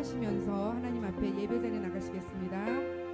기도하시면서 하나님 앞에 예배 자리에 나가시겠습니다.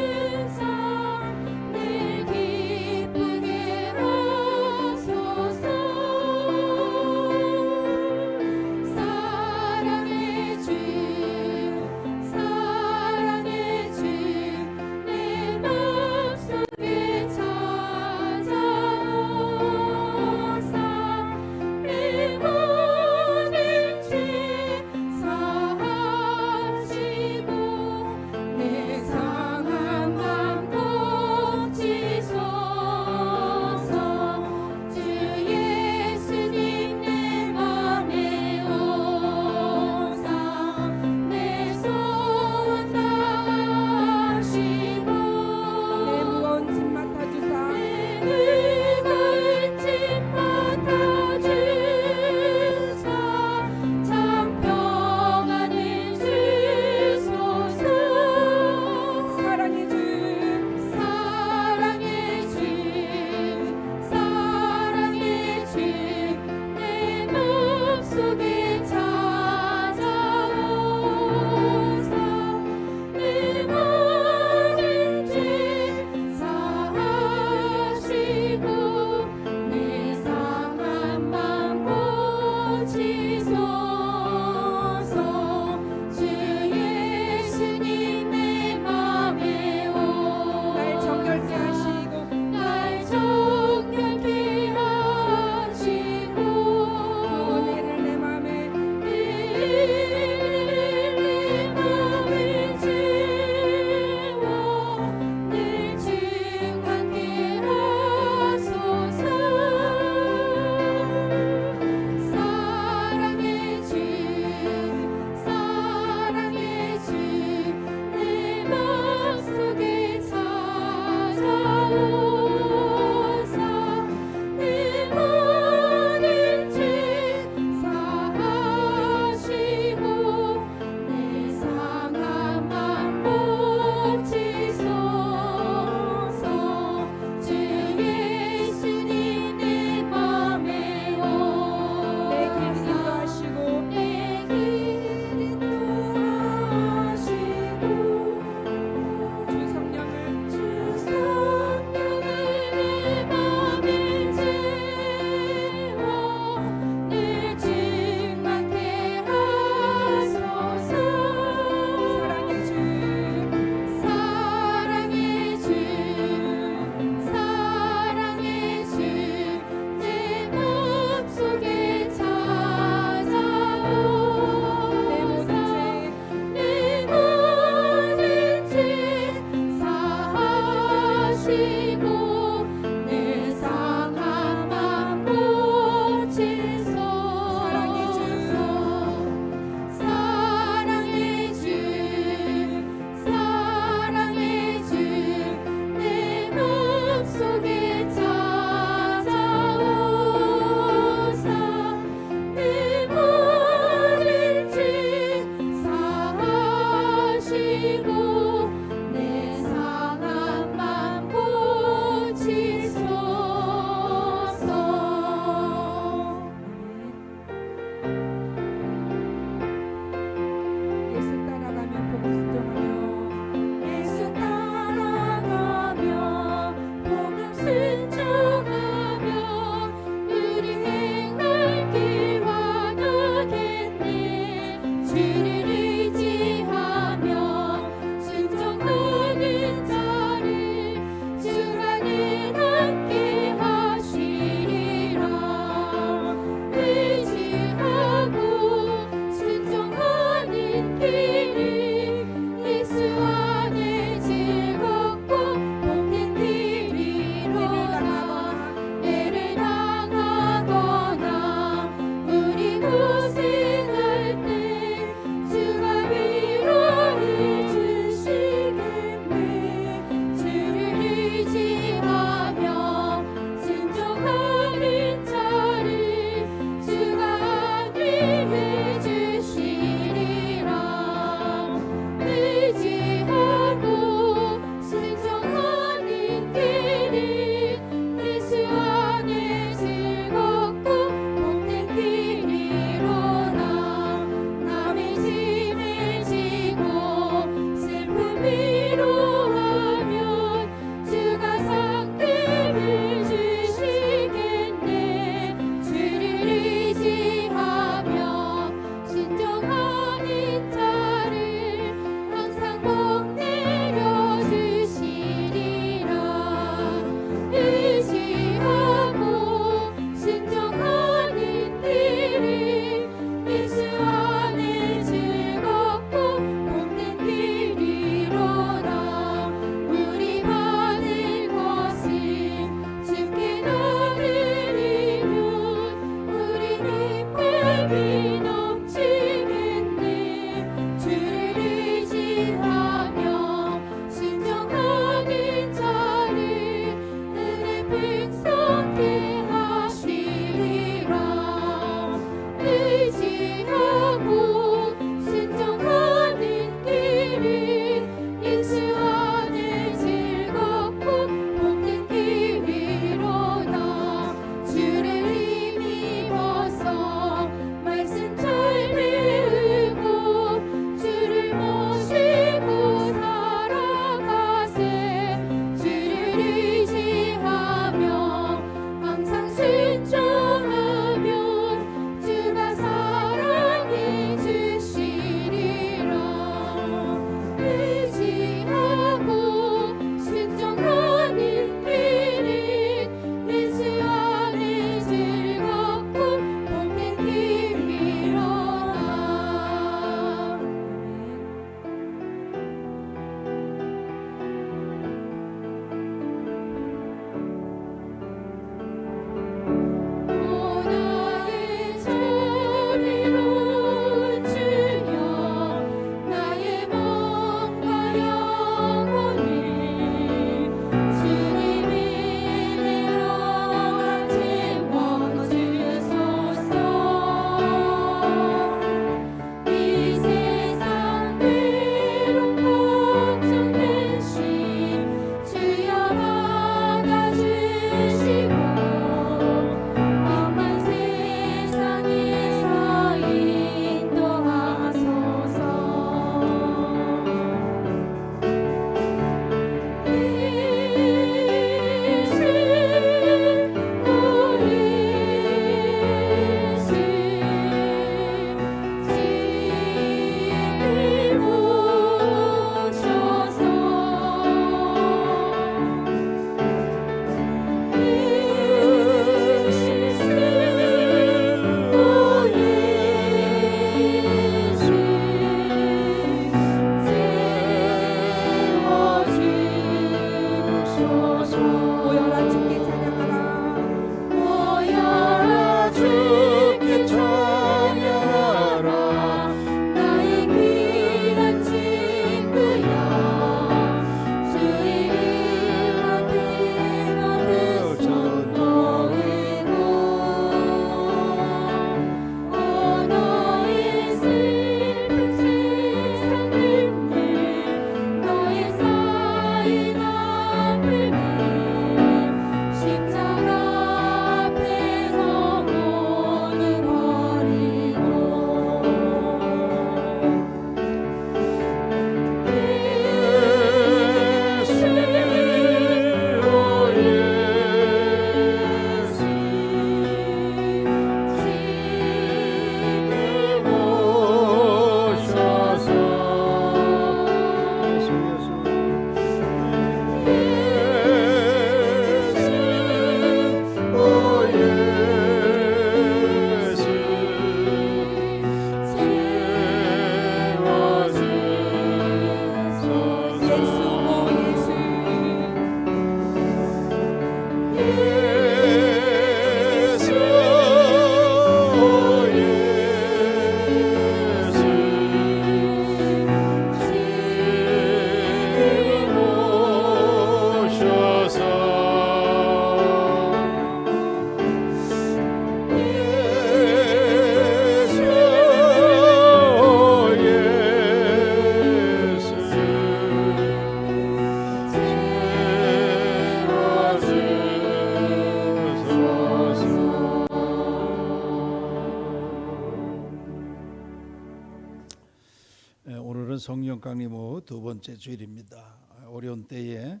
오늘은 성령 강림 후 두 번째 주일입니다. 어려운 때에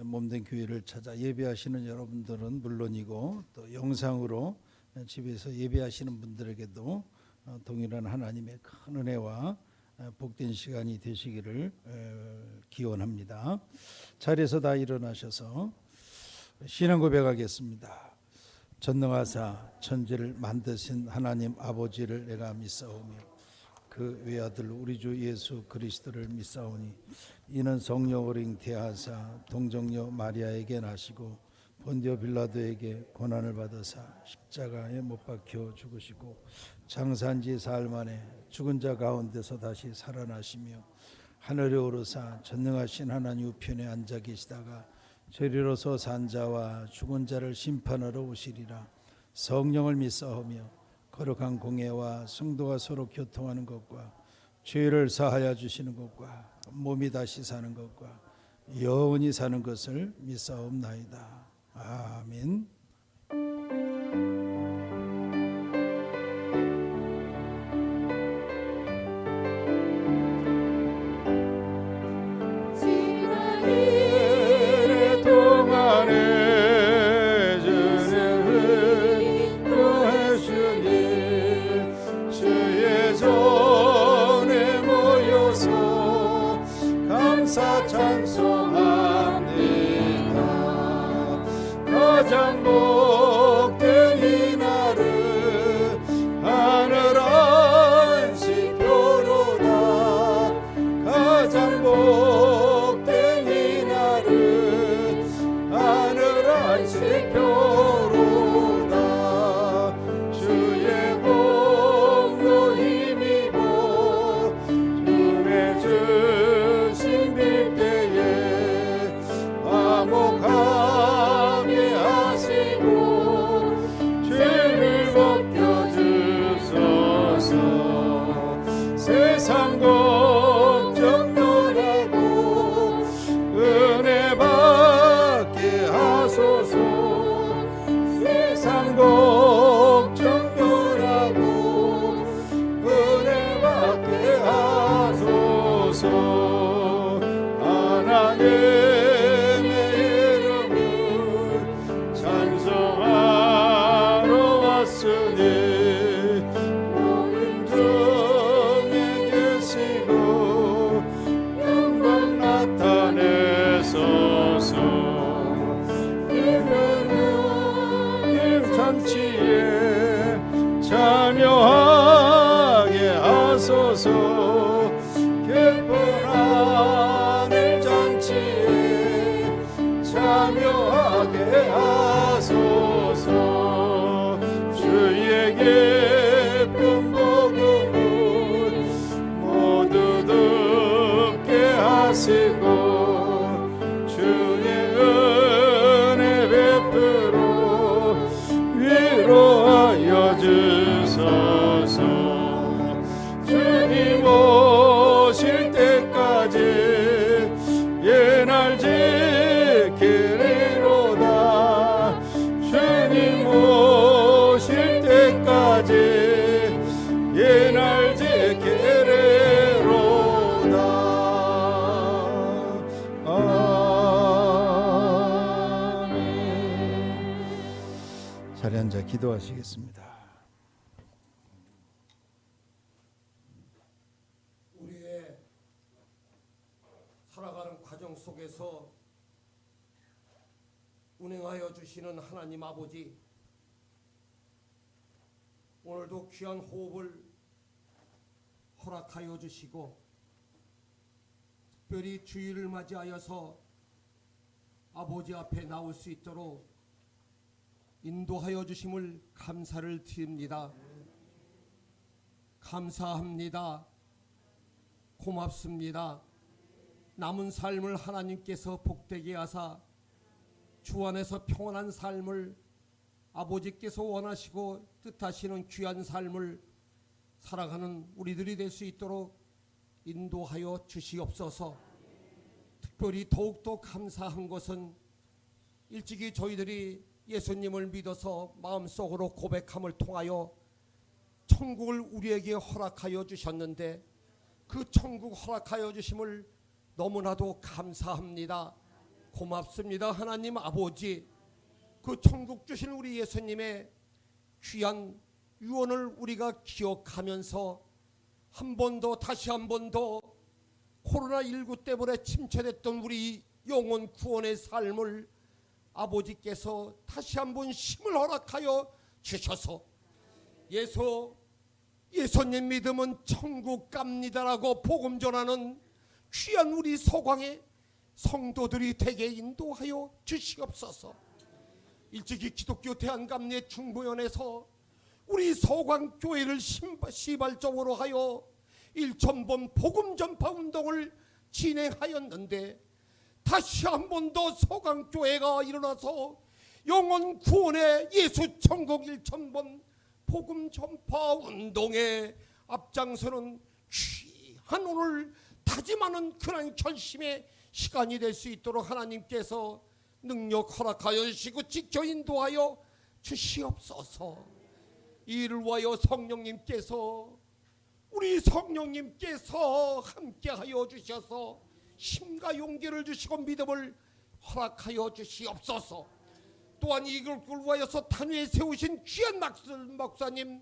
몸된 교회를 찾아 예배하시는 여러분들은 물론이고 또 영상으로 집에서 예배하시는 분들에게도 동일한 하나님의 큰 은혜와 복된 시간이 되시기를 기원합니다. 자리에서 다 일어나셔서 신앙 고백하겠습니다. 전능하사 천지를 만드신 하나님 아버지를 내가 믿사오며 그 외아들 우리 주 예수 그리스도를 믿사오니 이는 성령 어린 대하사 동정녀 마리아에게 나시고 본디오 빌라도에게 고난을 받으사 십자가에 못 박혀 죽으시고 장사한 지 사흘 만에 죽은 자 가운데서 다시 살아나시며 하늘에 오르사 전능하신 하나님 우편에 앉아 계시다가 저리로서 산 자와 죽은 자를 심판하러 오시리라. 성령을 믿사오며 거룩한 공예와 성도가 서로 교통하는 것과 죄를 사하여 주시는 것과 몸이 다시 사는 것과 영원히 사는 것을 믿사옵나이다. 아멘. 찬송합니다. 가장 복된 이날은 하늘 안식표로다. 가장 복된 이날은 하늘 안식표로다. 주의 공로 힘입어 주의 주신 빌때에 화목하게 하시고 죄를 벗겨주소서. 세상 걱정 면하고 은혜 받게 하소서. 세상 걱정 면하고 은혜 받게 하소서. 하나님의 이름을 찬송하러 왔으니 모임 중에 계시고 영광 나타내소서. 이번은 잔치에 참여하게 하소서. 기쁜 하늘 잔치에 참여하게 하소서. 주의 기쁜 복음을 모두 듣게 하시고 주의 은혜 베풀어 위로하여 주소서. 주님 오실 때까지 예날 지키리로다. 주님 오실 때까지 예날 지키리로다. 아멘. 자리 앉아 기도하시겠습니다. 우리의 살아가는 과정 속에서 운행하여 주시는 하나님 아버지, 오늘도 귀한 호흡을 허락하여 주시고 특별히 주일을 맞이하여서 아버지 앞에 나올 수 있도록 인도하여 주심을 감사를 드립니다. 감사합니다. 고맙습니다. 남은 삶을 하나님께서 복되게 하사 주 안에서 평안한 삶을 아버지께서 원하시고 뜻하시는 귀한 삶을 살아가는 우리들이 될 수 있도록 인도하여 주시옵소서. 특별히 더욱더 감사한 것은 일찍이 저희들이 예수님을 믿어서 마음속으로 고백함을 통하여 천국을 우리에게 허락하여 주셨는데 그 천국 허락하여 주심을 너무나도 감사합니다. 고맙습니다. 하나님 아버지, 그 천국 주신 우리 예수님의 귀한 유언을 우리가 기억하면서 한 번 더, 다시 한 번 더 코로나19 때문에 침체됐던 우리 영혼 구원의 삶을 아버지께서 다시 한번 힘을 허락하여 주셔서 예수님 믿으면 천국 갑니다라고 복음 전하는 귀한 우리 서광의 성도들이 되게 인도하여 주시옵소서. 일찍이 기독교 대한감리 중보연에서 우리 서광교회를 시발적으로 하여 1,000번 복음 전파 운동을 진행하였는데, 다시 한 번 더 서광교회가 일어나서 영혼 구원의 예수 천국 1,000번 복음 전파 운동에 앞장서는 귀한 오늘 다짐하는 그런 결심의 시간이 될 수 있도록 하나님께서 능력 허락하여 주시고 지켜 인도하여 주시옵소서. 이를 위하여 우리 성령님께서 함께하여 주셔서 힘과 용기를 주시고 믿음을 허락하여 주시옵소서. 또한 이걸 위하여서 단위에 세우신 귀한 목사님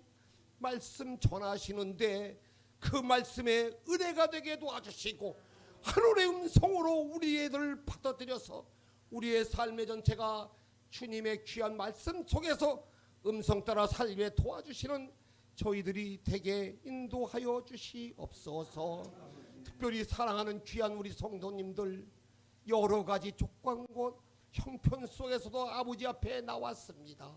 말씀 전하시는데 그 말씀에 은혜가 되게 도와주시고 하늘의 음성으로 우리를 받아들여서 우리의 삶의 전체가 주님의 귀한 말씀 속에서 음성 따라 살게 도와주시는 저희들이 되게 인도하여 주시옵소서. 특별히 사랑하는 귀한 우리 성도님들, 여러 가지 조건과 형편 속에서도 아버지 앞에 나왔습니다.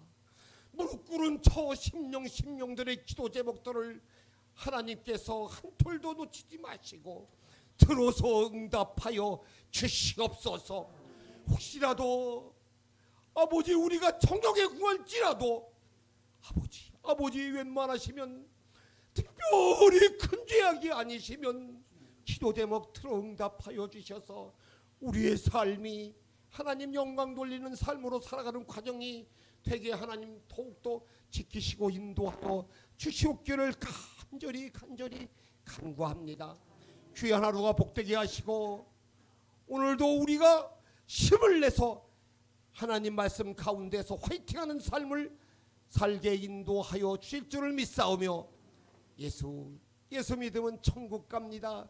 무릎 꿇은 저 심령들의 기도 제목들을 하나님께서 한 톨도 놓치지 마시고 들어서 응답하여 주시옵소서. 혹시라도 아버지 우리가 정욕에 구할지라도 아버지 웬만하시면 특별히 큰 죄악이 아니시면 기도 제목 들어 응답하여 주셔서 우리의 삶이 하나님 영광 돌리는 삶으로 살아가는 과정이 되게 하나님 더욱더 지키시고 인도하여 주시옵기를 간절히 간구합니다. 귀한 하루가 복되게 하시고 오늘도 우리가 힘을 내서 하나님 말씀 가운데서 화이팅하는 삶을 살게 인도하여 주실 줄을 믿사오며 예수 믿으면 천국 갑니다.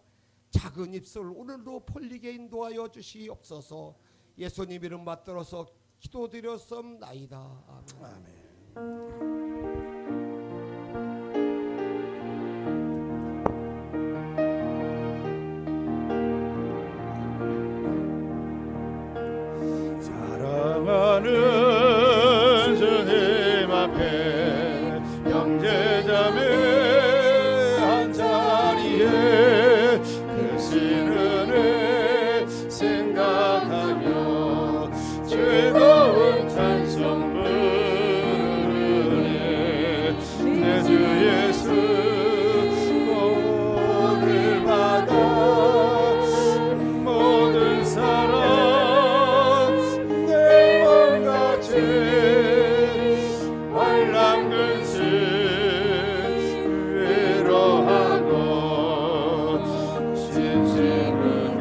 작은 입술 오늘도 벌리게 인도하여 주시옵소서. 예수님 이름 받들어서 기도드렸습나이다. 아멘. 사랑하는 주님 앞에 형제자매 한자리에 크신 은혜 생각하며 즐거운 찬송 부르네. 내 주 예수 오늘 받아 모든 사랑 내 몸같이 환난근심 위로하고 진심으로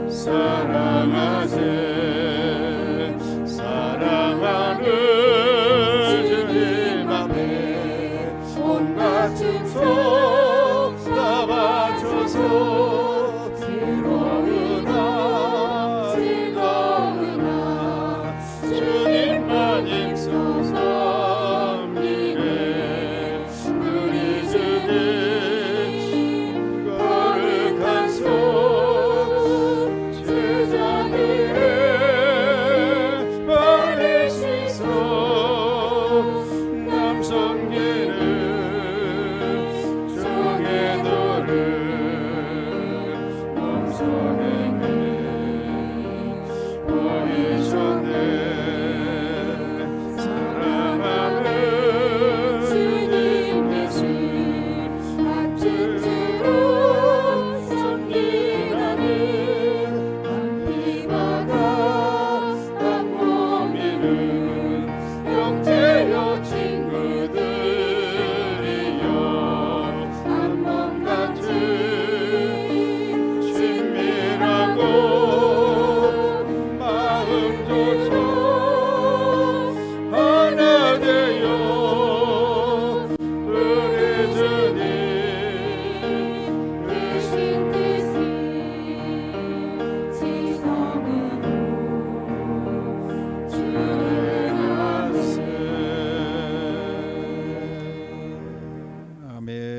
사랑하는 주님 앞에 온갖 춤속 다 바쳐서 즐거우나 주님만 입소서 미래 우리 주님 거룩한 손 제자들의 발에 씻어 남 섬기는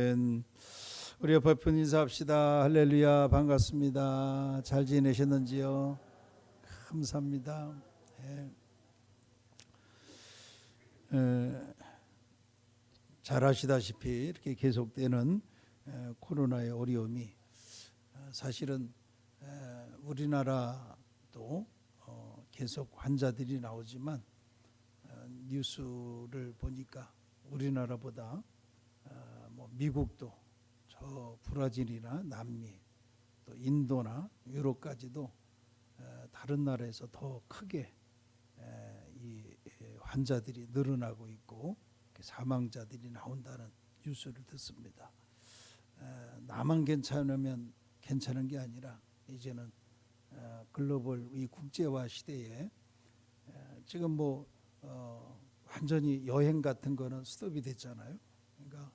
아멘. 우리 옆에 분 인사합시다. 할렐루야, 반갑습니다. 잘 지내셨는지요? 감사합니다. 잘 아시다시피 이렇게 계속되는 코로나의 어려움이 사실은 우리나라도 계속 환자들이 나오지만 뉴스를 보니까 우리나라보다 뭐 미국도 저 브라질이나 남미 또 인도나 유럽까지도 다른 나라에서 더 크게 이 환자들이 늘어나고 있고 사망자들이 나온다는 뉴스를 듣습니다. 나만 괜찮으면 괜찮은 게 아니라 이제는 글로벌 이 국제화 시대에 지금 뭐 완전히 여행 같은 거는 스톱이 됐잖아요. 그러니까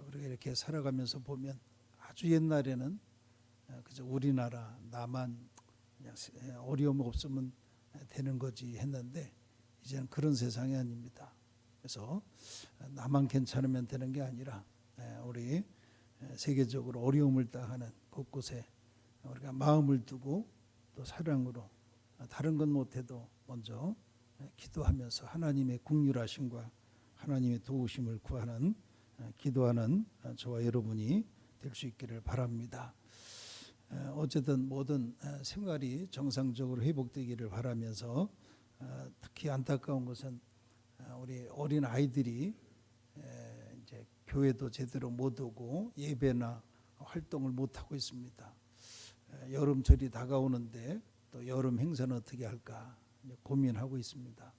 우리가 이렇게 살아가면서 보면 아주 옛날에는 그저 우리나라 나만 그냥 어려움 없으면 되는 거지 했는데 이제는 그런 세상이 아닙니다. 그래서 나만 괜찮으면 되는 게 아니라 우리 세계적으로 어려움을 당하는 곳곳에 우리가 마음을 두고 또 사랑으로 다른 건 못해도 먼저 기도하면서 하나님의 긍휼하심과 하나님의 도우심을 구하는 기도하는 저와 여러분이 될 수 있기를 바랍니다. 어쨌든 모든 생활이 정상적으로 회복되기를 바라면서 특히 안타까운 것은 우리 어린 아이들이 이제 교회도 제대로 못 오고 예배나 활동을 못 하고 있습니다. 여름철이 다가오는데 또 여름 행사는 어떻게 할까 고민하고 있습니다.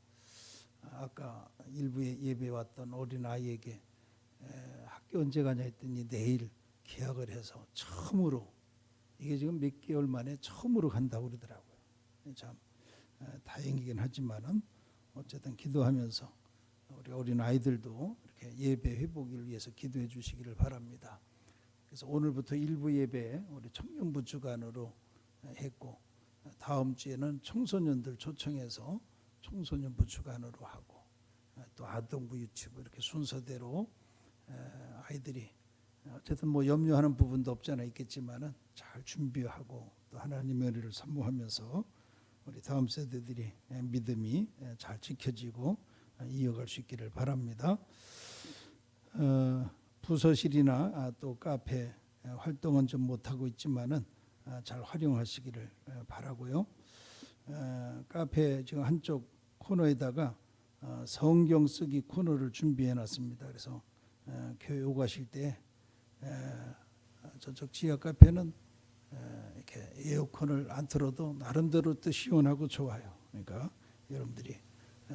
아까 일부에 예배 왔던 어린 아이에게 학교 언제 가냐 했더니 내일 계약을 해서 처음으로 이게 지금 몇 개월 만에 처음으로 간다고 그러더라고요. 참 다행이긴 하지만은 어쨌든 기도하면서 우리 어린 아이들도 이렇게 예배 회복을 위해서 기도해 주시기를 바랍니다. 그래서 오늘부터 일부 예배 우리 청년부 주간으로 했고 다음 주에는 청소년들 초청해서 청소년부 주간으로 하고 또 아동부 유치부 이렇게 순서대로 아이들이 어쨌든 뭐 염려하는 부분도 없잖아 있겠지만은 잘 준비하고 또 하나님의 은혜를 사모하면서 우리 다음 세대들이 믿음이 잘 지켜지고 이어갈 수 있기를 바랍니다. 부서실이나 또 카페 활동은 좀 못하고 있지만은 잘 활용하시기를 바라고요. 카페 지금 한쪽 코너에다가 성경 쓰기 코너를 준비해 놨습니다. 그래서 교회 오가실 때 저쪽 지하 카페는 이렇게 에어컨을 안 틀어도 나름대로 또 시원하고 좋아요. 그러니까 여러분들이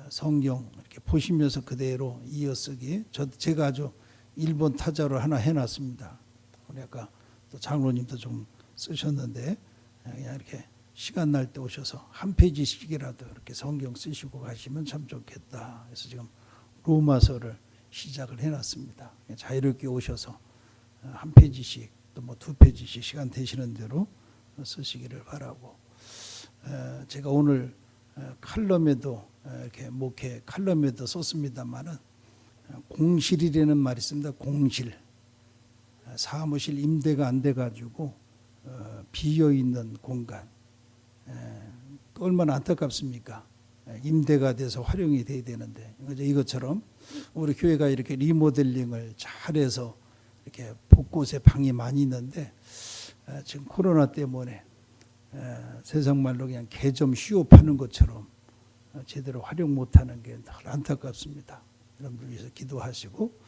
성경 이렇게 보시면서 그대로 이어쓰기 제가 아주 일본 타자로 하나 해놨습니다. 우리 아까 또 장로님도 좀 쓰셨는데 그냥 이렇게 시간 날 때 오셔서 한 페이지씩이라도 이렇게 성경 쓰시고 가시면 참 좋겠다. 그래서 지금 로마서를 시작을 해놨습니다. 자유롭게 오셔서 한 페이지씩 또 뭐 두 페이지씩 시간 되시는 대로 쓰시기를 바라고 제가 오늘 칼럼에도 이렇게 목회 칼럼에도 썼습니다만은 공실이라는 말이 있습니다. 공실 사무실 임대가 안 돼가지고 비어 있는 공간 얼마나 안타깝습니까? 임대가 돼서 활용이 돼야 되는데 이것처럼 우리 교회가 이렇게 리모델링을 잘해서 이렇게 곳곳에 방이 많이 있는데 지금 코로나 때문에 세상 말로 그냥 개점 쉬업하는 것처럼 제대로 활용 못하는 게 늘 안타깝습니다. 여러분들 위해서 기도하시고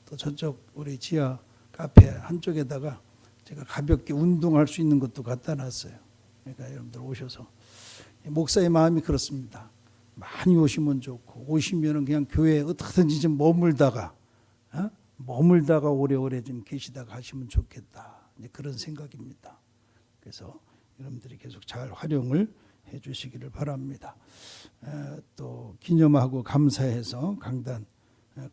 또 저쪽 우리 지하 카페 한쪽에다가 제가 가볍게 운동할 수 있는 것도 갖다 놨어요. 그러니까 여러분들 오셔서 목사의 마음이 그렇습니다. 많이 오시면 좋고 오시면은 그냥 교회에 어떻게든지 좀 머물다가 오래오래 좀 계시다가 하시면 좋겠다. 그런 생각입니다. 그래서 여러분들이 계속 잘 활용을 해주시기를 바랍니다. 또 기념하고 감사해서 강단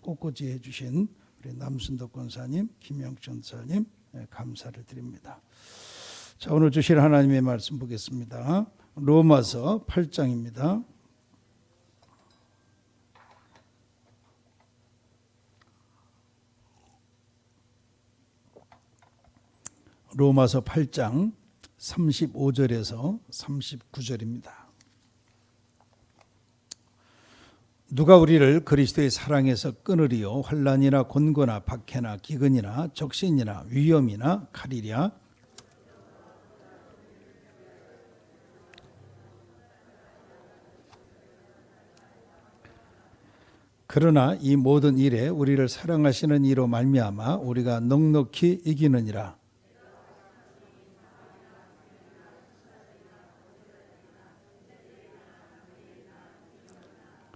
꽃꽂이 해주신 우리 남순덕 권사님, 김영천 사님 감사를 드립니다. 자, 오늘 주실 하나님의 말씀 보겠습니다. 로마서 8장입니다. 로마서 8장 35절에서 39절입니다. 누가 우리를 그리스도의 사랑에서 끊으리요? 환난이나 곤고나 박해나 기근이나 적신이나 위험이나 칼이랴. 그러나 이 모든 일에 우리를 사랑하시는 이로 말미암아 우리가 넉넉히 이기느니라.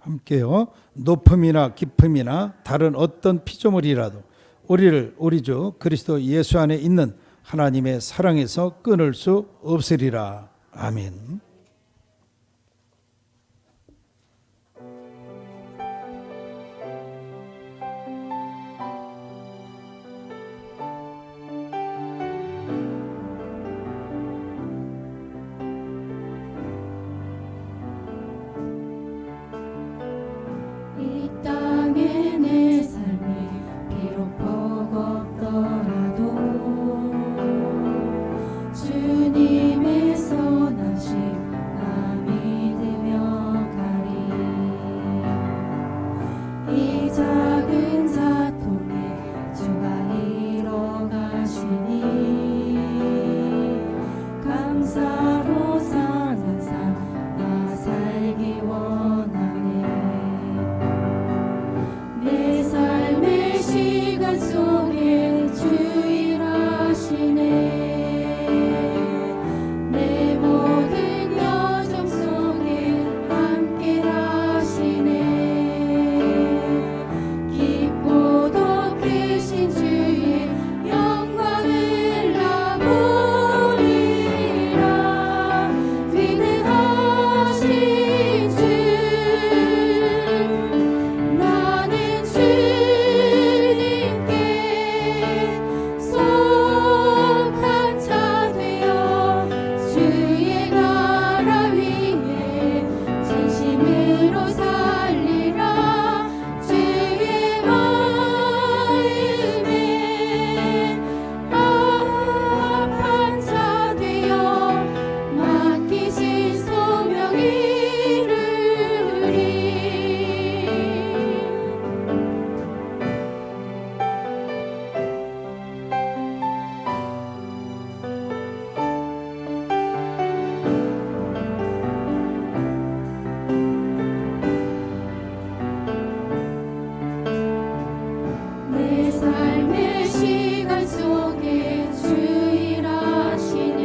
함께요. 높음이나 깊음이나 다른 어떤 피조물이라도 우리를 우리 주 그리스도 예수 안에 있는 하나님의 사랑에서 끊을 수 없으리라. 아멘. 이 땅에 내 삶이 비록 버겁더라도 주님의 선하심 나 믿으며 가리. 이 작은 자통에 주가 이뤄가시니 감사로 사는 삶 나 살기 원하네. 내 삶의 시간 속에 주 일하시네. 내 모든 여정 속에 함께 하시네. 깊고도 크신 주의 영광을 나 보리라. 위대하신 주 나는 주님께 속한 자 되어 주의 나라 위에 진심으로 살리라. 주의 마음에 합한 자 되어 맡기신 소명 이루리. 내 삶의 시간 속에 주 일하시네.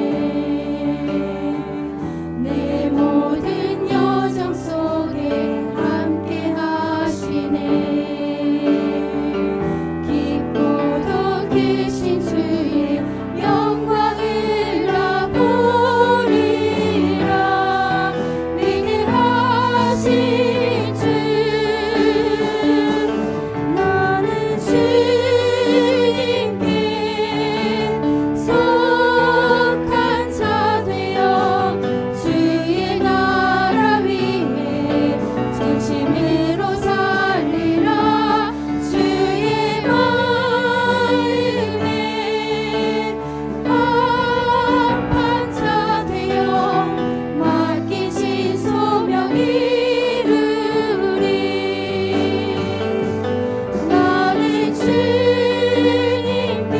내 모든 여정 속에 함께 하시네. 깊고도 크신 주의 영광을 나 보리라. 위대하신 주 나는 주님께 속한 자 되어 주의 나라 위에 전심으로 살리라. 주의 마음에 합한 자 되어 맡기신 소명 이루리. 나는 주님께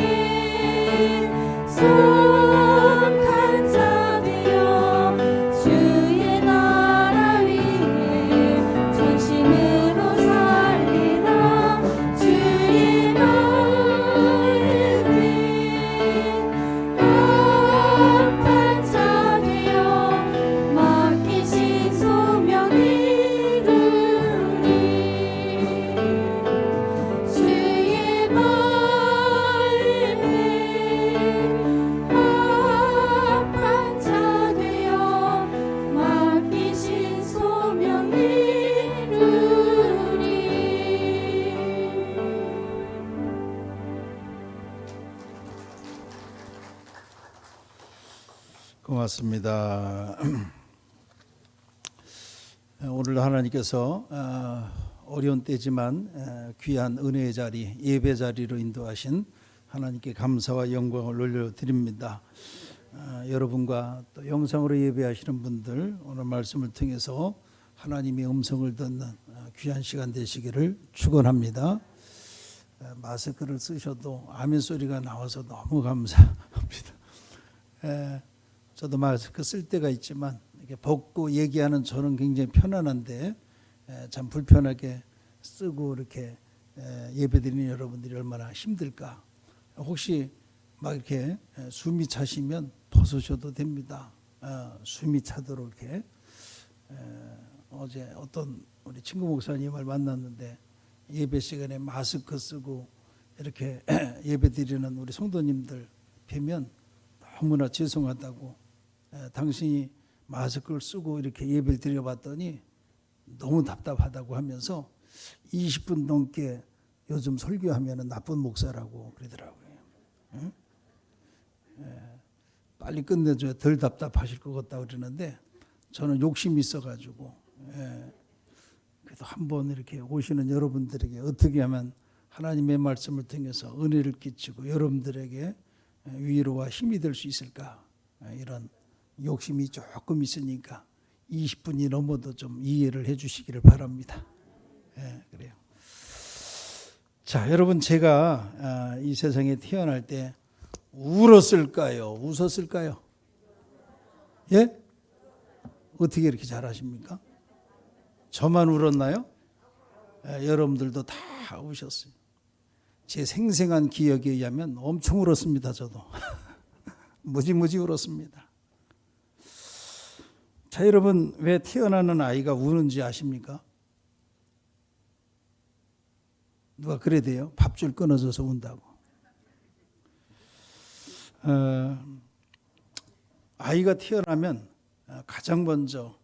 속한 자 되어 주의 나라 위에 전심으로 살리라. 주의 마음에 합한 자 되어 맡기신 소명 이루리. 주의 마음에 합한 자 되어 맡기신 소명 이루리. 고맙습니다. 오늘 하나님께서 어려운 때지만 귀한 은혜의 자리, 예배 자리로 인도하신 하나님께 감사와 영광을 올려드립니다. 여러분과 또 영상으로 예배하시는 분들 오늘 말씀을 통해서 하나님의 음성을 듣는 귀한 시간 되시기를 축원합니다. 마스크를 쓰셔도 아멘 소리가 나와서 너무 감사합니다. 저도 마스크 쓸 때가 있지만 이렇게 벗고 얘기하는 저는 굉장히 편안한데 참 불편하게 쓰고 이렇게 예배드리는 여러분들이 얼마나 힘들까. 혹시 막 이렇게 숨이 차시면 벗으셔도 됩니다. 숨이 차도록 이렇게. 어제 어떤 우리 친구 목사님을 만났는데 예배 시간에 마스크 쓰고 이렇게 예배 드리는 우리 성도님들 뵈면 너무나 죄송하다고, 당신이 마스크를 쓰고 이렇게 예배를 드려봤더니 너무 답답하다고 하면서 20분 넘게 요즘 설교하면 나쁜 목사라고 그러더라고요. 응? 빨리 끝내줘야 덜 답답하실 것 같다고 그러는데 저는 욕심이 있어가지고 그래도 한번 이렇게 오시는 여러분들에게 어떻게 하면 하나님의 말씀을 통해서 은혜를 끼치고 여러분들에게 위로와 힘이 될 수 있을까, 이런 욕심이 조금 있으니까 20분이 넘어도 좀 이해를 해 주시기를 바랍니다. 그래요. 자, 여러분, 제가 이 세상에 태어날 때 울었을까요? 웃었을까요? 예? 어떻게 이렇게 잘하십니까? 저만 울었나요? 여러분들도 다 우셨어요. 제 생생한 기억에 의하면 엄청 울었습니다. 저도 무지무지 울었습니다. 자, 여러분, 왜 태어나는 아이가 우는지 아십니까? 누가 그래 돼요? 밥줄 끊어져서 운다고. 아이가 태어나면 가장 먼저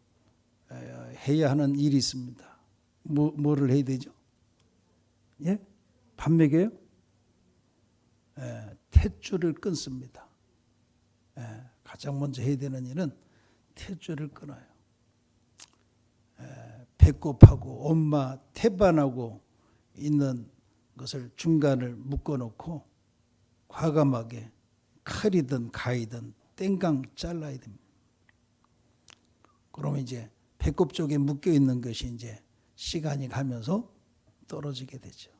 해야 하는 일이 있습니다. 뭐를 해야 되죠? 예? 밥 먹여요? 탯줄을 끊습니다. 가장 먼저 해야 되는 일은 탯줄을 끊어요. 배꼽하고 엄마 태반하고 있는 것을 중간을 묶어놓고 과감하게 칼이든 가위든 땡강 잘라야 됩니다. 그러면 이제 배꼽 쪽에 묶여 있는 것이 이제 시간이 가면서 떨어지게 되죠.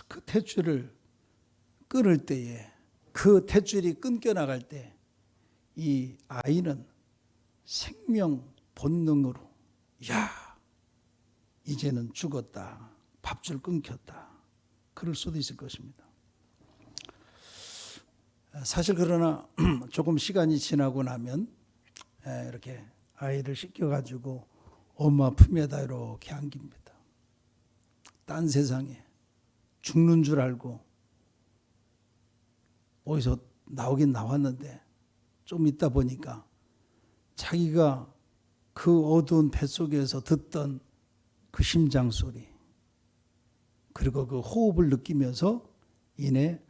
그 탯줄을 끊을 때에, 그 탯줄이 끊겨 나갈 때 이 아이는 생명 본능으로, 야, 이제는 죽었다, 밥줄 끊겼다, 그럴 수도 있을 것입니다. 사실 그러나 조금 시간이 지나고 나면 이렇게 아이를 씻겨가지고 엄마 품에다 이렇게 안깁니다. 딴 세상에 죽는 줄 알고 어디서 나오긴 나왔는데 좀 있다 보니까 자기가 그 어두운 뱃속에서 듣던 그 심장 소리, 그리고 그 호흡을 느끼면서 이내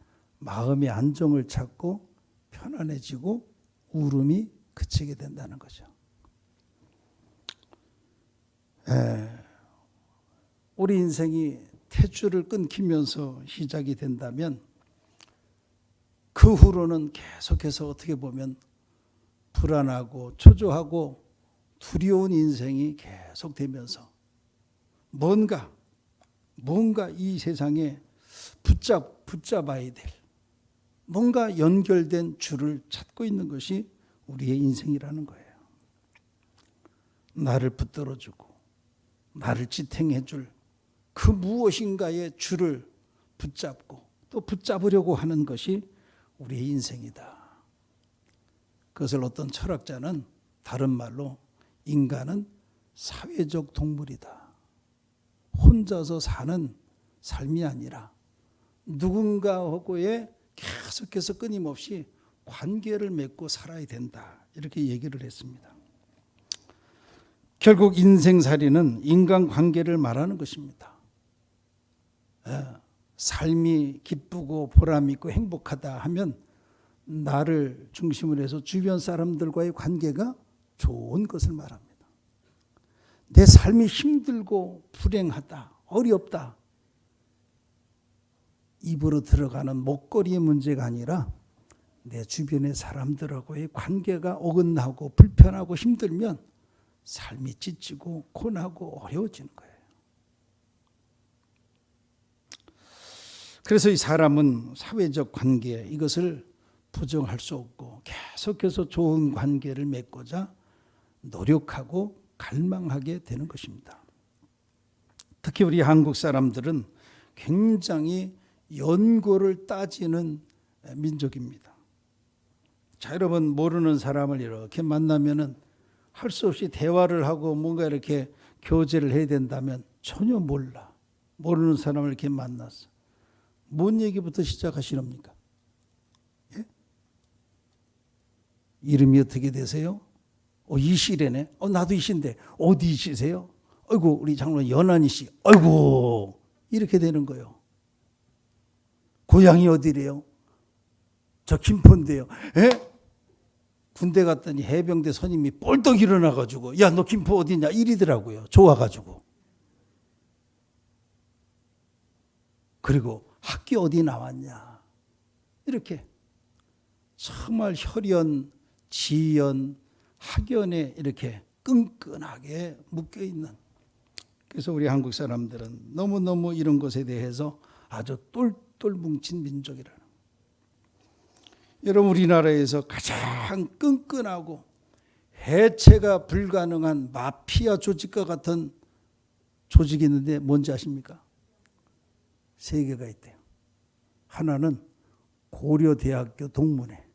마음의 안정을 찾고 편안해지고 울음이 그치게 된다는 거죠. 우리 인생이 탯줄을 끊기면서 시작이 된다면 그 후로는 계속해서 어떻게 보면 불안하고 초조하고 두려운 인생이 계속되면서 뭔가 이 세상에 붙잡아야 될 뭔가 연결된 줄을 찾고 있는 것이 우리의 인생이라는 거예요. 나를 붙들어주고 나를 지탱해줄 그 무엇인가의 줄을 붙잡고 또 붙잡으려고 하는 것이 우리의 인생이다. 그것을 어떤 철학자는 다른 말로 인간은 사회적 동물이다. 혼자서 사는 삶이 아니라 누군가하고의 계속해서 끊임없이 관계를 맺고 살아야 된다. 이렇게 얘기를 했습니다. 결국 인생살이는 인간관계를 말하는 것입니다. 삶이 기쁘고 보람있고 행복하다 하면 나를 중심으로 해서 주변 사람들과의 관계가 좋은 것을 말합니다. 내 삶이 힘들고 불행하다, 어렵다, 입으로 들어가는 먹거리의 문제가 아니라 내 주변의 사람들하고의 관계가 어긋나고 불편하고 힘들면 삶이 지치고 고나고 어려워지는 거예요. 그래서 이 사람은 사회적 관계 이것을 부정할 수 없고 계속해서 좋은 관계를 맺고자 노력하고 갈망하게 되는 것입니다. 특히 우리 한국 사람들은 굉장히 연고를 따지는 민족입니다. 자, 여러분 모르는 사람을 이렇게 만나면은 할 수 없이 대화를 하고 뭔가 이렇게 교제를 해야 된다면 전혀 몰라. 모르는 사람을 이렇게 만났어. 뭔 얘기부터 시작하시렵니까? 예? 이름이 어떻게 되세요? 이시래네. 나도 이시인데 어디 이시세요? 아이고 우리 장로님 연한이 씨. 아이고 이렇게 되는 거예요. 고향이 어디래요? 저 김포인데요. 예? 군대 갔더니 해병대 선임이 뻘떡 일어나가지고 야 너 김포 어디냐 이리더라고요. 좋아가지고. 그리고 학교 어디 나왔냐 이렇게 정말 혈연, 지연, 학연에 이렇게 끈끈하게 묶여있는, 그래서 우리 한국 사람들은 너무너무 이런 것에 대해서 아주 똘똘 뭉친 민족이라는. 여러분 우리나라에서 가장 끈끈하고 해체가 불가능한 마피아 조직과 같은 조직이 있는데 뭔지 아십니까? 세 개가 있대요. 하나는 고려대학교 동문회,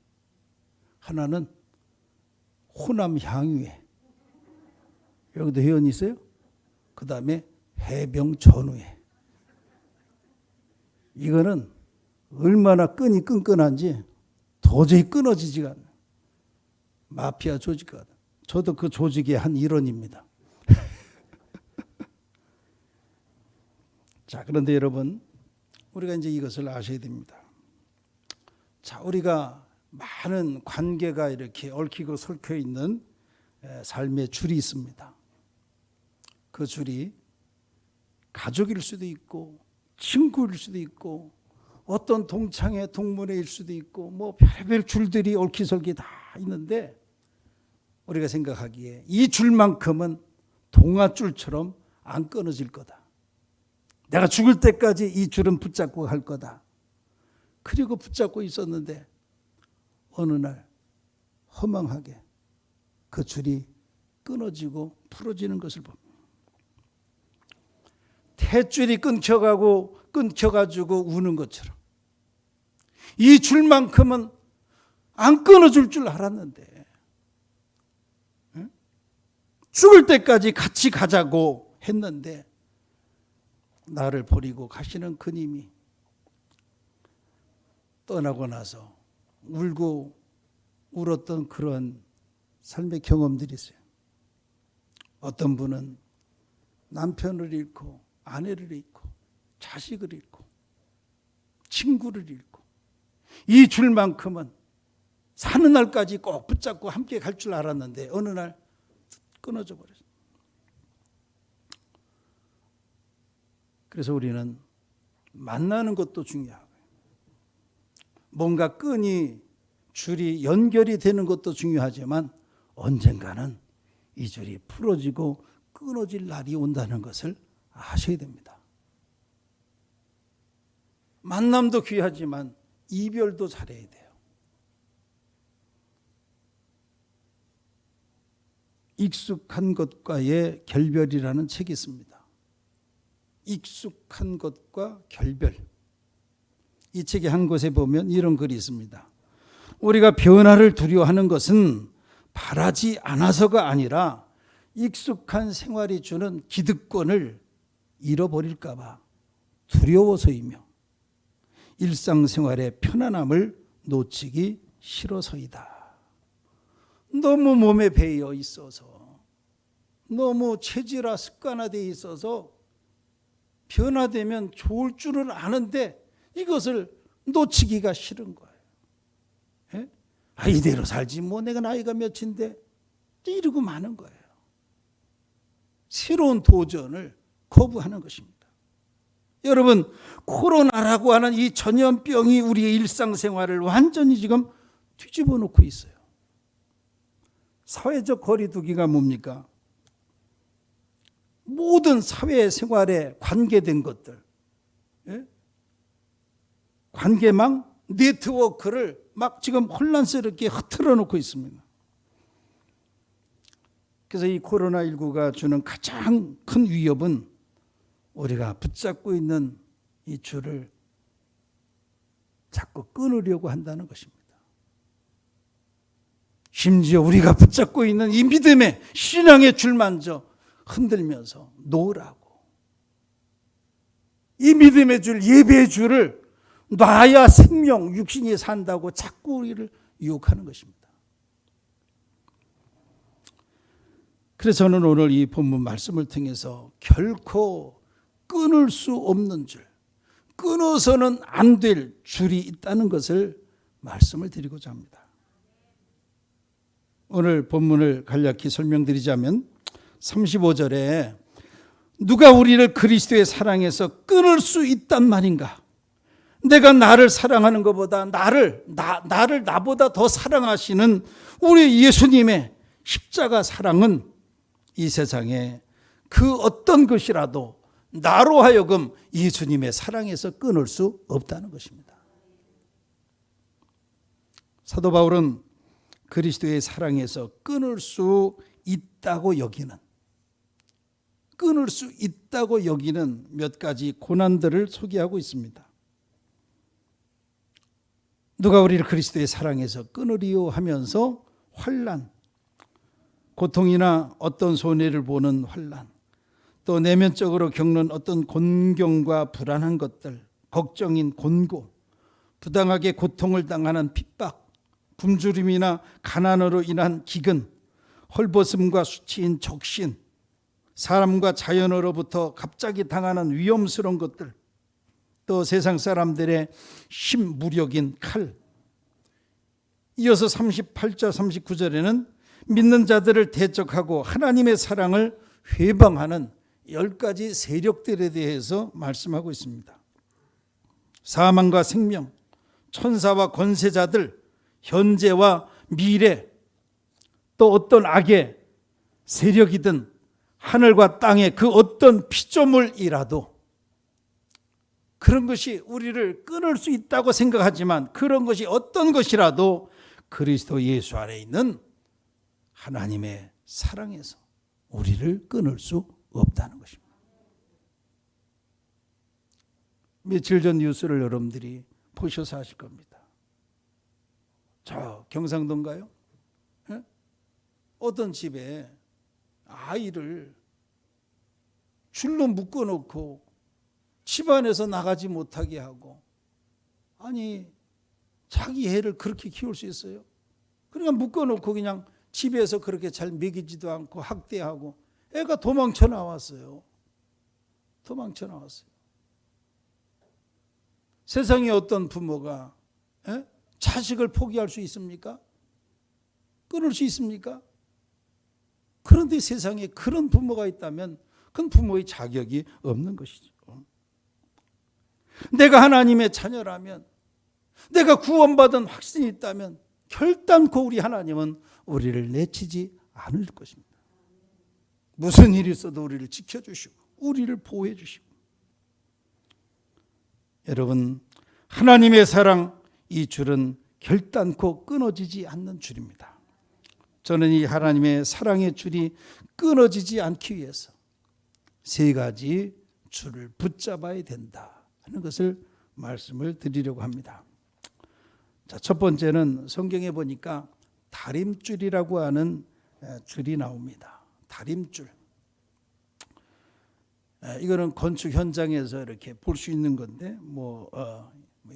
하나는 호남 향유회, 여기도 회원이 있어요. 그 다음에 해병 전후회. 이거는 얼마나 끈이 끈끈한지 도저히 끊어지지가 않아요. 마피아 조직과. 저도 그 조직의 한 일원입니다. 자, 그런데 여러분 우리가 이제 이것을 아셔야 됩니다. 자, 우리가 많은 관계가 이렇게 얽히고 설켜 있는 삶의 줄이 있습니다. 그 줄이 가족일 수도 있고 친구일 수도 있고 어떤 동창회 동문회일 수도 있고 뭐 별별 줄들이 얽히설키 다 있는데 우리가 생각하기에 이 줄만큼은 동아줄처럼 안 끊어질 거다. 내가 죽을 때까지 이 줄은 붙잡고 갈 거다. 그리고 붙잡고 있었는데 어느 날 허망하게 그 줄이 끊어지고 풀어지는 것을 봅니다. 탯줄이 끊겨가지고 우는 것처럼 이 줄만큼은 안 끊어줄 줄 알았는데 죽을 때까지 같이 가자고 했는데 나를 버리고 가시는 그님이 떠나고 나서 울고 울었던 그런 삶의 경험들이 있어요. 어떤 분은 남편을 잃고 아내를 잃고 자식을 잃고 친구를 잃고 이 줄만큼은 사는 날까지 꼭 붙잡고 함께 갈 줄 알았는데 어느 날 끊어져 버렸어요. 그래서 우리는 만나는 것도 중요하고요. 뭔가 줄이 연결이 되는 것도 중요하지만 언젠가는 이 줄이 풀어지고 끊어질 날이 온다는 것을 아셔야 됩니다. 만남도 귀하지만 이별도 잘해야 돼요. 익숙한 것과의 결별이라는 책이 있습니다. 익숙한 것과 결별. 이 책의 한 곳에 보면 이런 글이 있습니다. 우리가 변화를 두려워하는 것은 바라지 않아서가 아니라 익숙한 생활이 주는 기득권을 잃어버릴까 봐 두려워서이며 일상생활의 편안함을 놓치기 싫어서이다. 너무 몸에 배어 있어서 너무 체질화 습관화되어 있어서 변화되면 좋을 줄은 아는데 이것을 놓치기가 싫은 거예요. 예? 이대로 살지 뭐 내가 나이가 몇인데 이러고 마는 거예요. 새로운 도전을 거부하는 것입니다. 여러분, 코로나라고 하는 이 전염병이 우리의 일상생활을 완전히 지금 뒤집어 놓고 있어요. 사회적 거리두기가 뭡니까? 모든 사회생활에 관계된 것들, 예? 관계망, 네트워크를 막 지금 혼란스럽게 흐트러 놓고 있습니다. 그래서 이 코로나19가 주는 가장 큰 위협은 우리가 붙잡고 있는 이 줄을 자꾸 끊으려고 한다는 것입니다. 심지어 우리가 붙잡고 있는 이 믿음의 신앙의 줄마저 흔들면서 놓으라고. 이 믿음의 줄, 예배의 줄을 놔야 생명, 육신이 산다고 자꾸 우리를 유혹하는 것입니다. 그래서 저는 오늘 이 본문 말씀을 통해서 결코 끊을 수 없는 줄, 끊어서는 안 될 줄이 있다는 것을 말씀을 드리고자 합니다. 오늘 본문을 간략히 설명드리자면 35절에 누가 우리를 그리스도의 사랑에서 끊을 수 있단 말인가? 내가 나를 사랑하는 것보다 나를 나보다 더 사랑하시는 우리 예수님의 십자가 사랑은 이 세상에 그 어떤 것이라도 나로 하여금 예수님의 사랑에서 끊을 수 없다는 것입니다. 사도 바울은 그리스도의 사랑에서 끊을 수 있다고 여기는 몇 가지 고난들을 소개하고 있습니다. 누가 우리를 그리스도의 사랑에서 끊으리요 하면서 환난, 고통이나 어떤 손해를 보는 환난, 또 내면적으로 겪는 어떤 곤경과 불안한 것들, 걱정인 곤고, 부당하게 고통을 당하는 핍박, 굶주림이나 가난으로 인한 기근, 헐벗음과 수치인 적신, 사람과 자연으로부터 갑자기 당하는 위험스러운 것들, 또 세상 사람들의 심무력인 칼. 이어서 38절 39절에는 믿는 자들을 대적하고 하나님의 사랑을 회방하는 10가지 세력들에 대해서 말씀하고 있습니다. 사망과 생명, 천사와 권세자들, 현재와 미래, 또 어떤 악의 세력이든 하늘과 땅의 그 어떤 피조물이라도 그런 것이 우리를 끊을 수 있다고 생각하지만 그런 것이 어떤 것이라도 그리스도 예수 안에 있는 하나님의 사랑에서 우리를 끊을 수 없다는 것입니다. 며칠 전 뉴스를 여러분들이 보셔서 하실 겁니다. 저 경상도인가요? 예? 어떤 집에 아이를 줄로 묶어놓고 집안에서 나가지 못하게 하고, 아니 자기 애를 그렇게 키울 수 있어요? 그러니까 묶어놓고 그냥 집에서 그렇게 잘 먹이지도 않고 학대하고 애가 도망쳐 나왔어요. 세상에 어떤 부모가 자식을 포기할 수 있습니까? 끊을 수 있습니까? 그런데 세상에 그런 부모가 있다면 그건 부모의 자격이 없는 것이죠. 내가 하나님의 자녀라면, 내가 구원받은 확신이 있다면 결단코 우리 하나님은 우리를 내치지 않을 것입니다. 무슨 일이 있어도 우리를 지켜주시고 우리를 보호해 주시고. 여러분, 하나님의 사랑, 이 줄은 결단코 끊어지지 않는 줄입니다. 저는 이 하나님의 사랑의 줄이 끊어지지 않기 위해서 3가지 줄을 붙잡아야 된다 하는 것을 말씀을 드리려고 합니다. 자, 첫 번째는 성경에 보니까 다림줄이라고 하는 줄이 나옵니다. 다림줄. 이거는 건축 현장에서 이렇게 볼 수 있는 건데,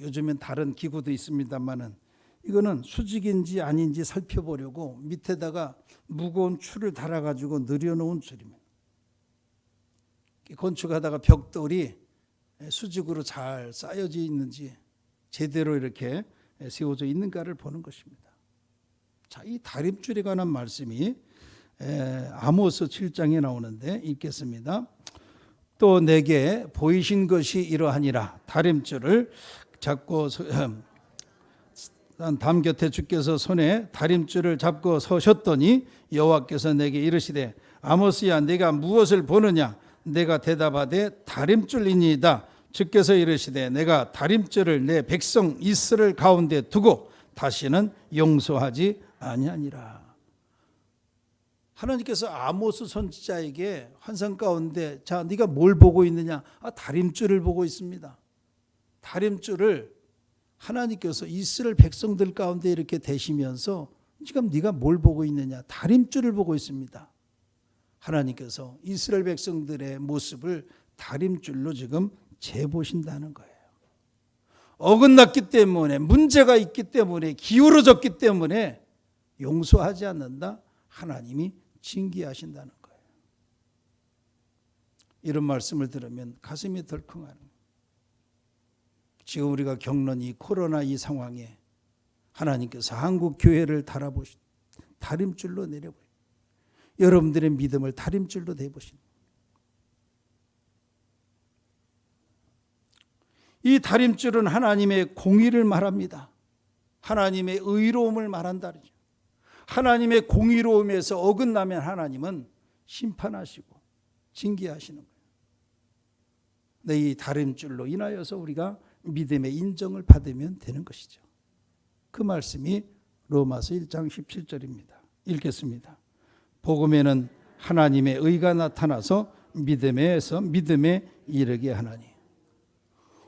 요즘엔 다른 기구도 있습니다만은 이거는 수직인지 아닌지 살펴보려고 밑에다가 무거운 줄을 달아가지고 늘여놓은 줄입니다. 건축하다가 벽돌이 수직으로 잘 쌓여져 있는지 제대로 이렇게 세워져 있는가를 보는 것입니다. 자, 이 다림줄에 관한 말씀이 아모스 7장에 나오는데 읽겠습니다. 또 내게 보이신 것이 이러하니라. 다림줄을 잡고 담 곁에 주께서 손에 다림줄을 잡고 서셨더니 여호와께서 내게 이르시되 아모스야 내가 무엇을 보느냐. 내가 대답하되 다림줄이니이다. 주께서 이르시되 내가 다림줄을 내 백성 이스라엘 가운데 두고 다시는 용서하지 아니하니라. 하나님께서 아모스 선지자에게 환상 가운데 자 네가 뭘 보고 있느냐. 다림줄을 보고 있습니다. 다림줄을 하나님께서 이스라엘 백성들 가운데 이렇게 대시면서 지금 네가 뭘 보고 있느냐. 다림줄을 보고 있습니다. 하나님께서 이스라엘 백성들의 모습을 다림줄로 지금 재보신다는 거예요. 어긋났기 때문에, 문제가 있기 때문에, 기울어졌기 때문에 용서하지 않는다. 하나님이 징계하신다는 거예요. 이런 말씀을 들으면 가슴이 덜컹하는 거예요. 지금 우리가 겪는 이 코로나 이 상황에 하나님께서 한국 교회를 달아보신 다림줄로 내려보신 여러분들의 믿음을 다림줄로 대보신 이 다림줄은 하나님의 공의를 말합니다. 하나님의 의로움을 말한다. 하나님의 공의로움에서 어긋나면 하나님은 심판하시고 징계하시는 거예요. 네, 이 다림줄로 인하여서 우리가 믿음의 인정을 받으면 되는 것이죠. 그 말씀이 로마서 1장 17절입니다. 읽겠습니다. 복음에는 하나님의 의가 나타나서 믿음에서 믿음에 이르게 하나니.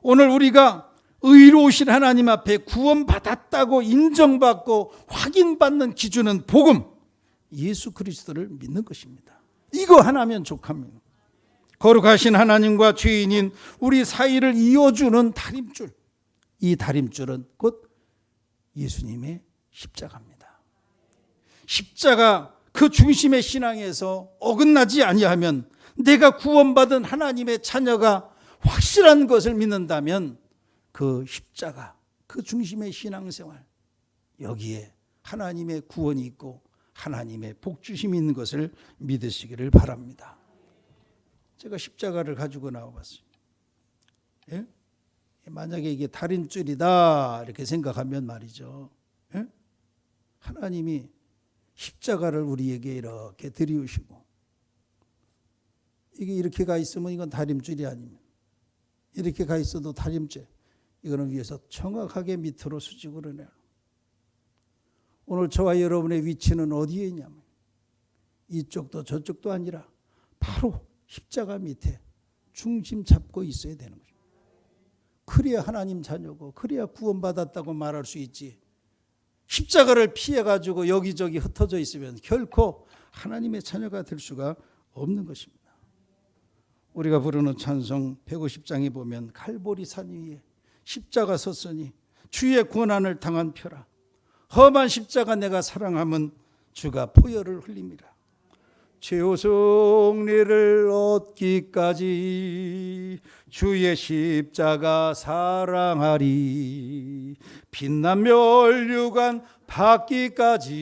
오늘 우리가 의로우신 하나님 앞에 구원받았다고 인정받고 확인받는 기준은 복음, 예수 그리스도를 믿는 것입니다. 이거 하나면 족합니다. 거룩하신 하나님과 죄인인 우리 사이를 이어주는 다림줄, 이 다림줄은 곧 예수님의 십자가입니다. 십자가 그 중심의 신앙에서 어긋나지 아니하면 내가 구원받은 하나님의 자녀가 확실한 것을 믿는다면 그 십자가, 그 중심의 신앙생활, 여기에 하나님의 구원이 있고 하나님의 복주심이 있는 것을 믿으시기를 바랍니다. 제가 십자가를 가지고 나와봤어요. 예? 만약에 이게 다림줄이다 이렇게 생각하면 말이죠. 예? 하나님이 십자가를 우리에게 이렇게 들이우시고 이게 이렇게 가 있으면 이건 다림줄이 아닙니다. 이렇게 가 있어도 다림줄. 이거는 위에서 정확하게 밑으로 수직으로 내려. 오늘 저와 여러분의 위치는 어디에 있냐면 이쪽도 저쪽도 아니라 바로 십자가 밑에 중심 잡고 있어야 되는 거죠. 그래야 하나님 자녀고 그래야 구원받았다고 말할 수 있지. 십자가를 피해가지고 여기저기 흩어져 있으면 결코 하나님의 자녀가 될 수가 없는 것입니다. 우리가 부르는 찬송 150장에 보면 칼보리 산 위에 십자가 섰으니 주의 고난을 당한 표라. 험한 십자가 내가 사랑함은 주가 포효를 흘립니다. 최후 승리를 얻기까지 주의 십자가 사랑하리. 빛난 멸류관 받기까지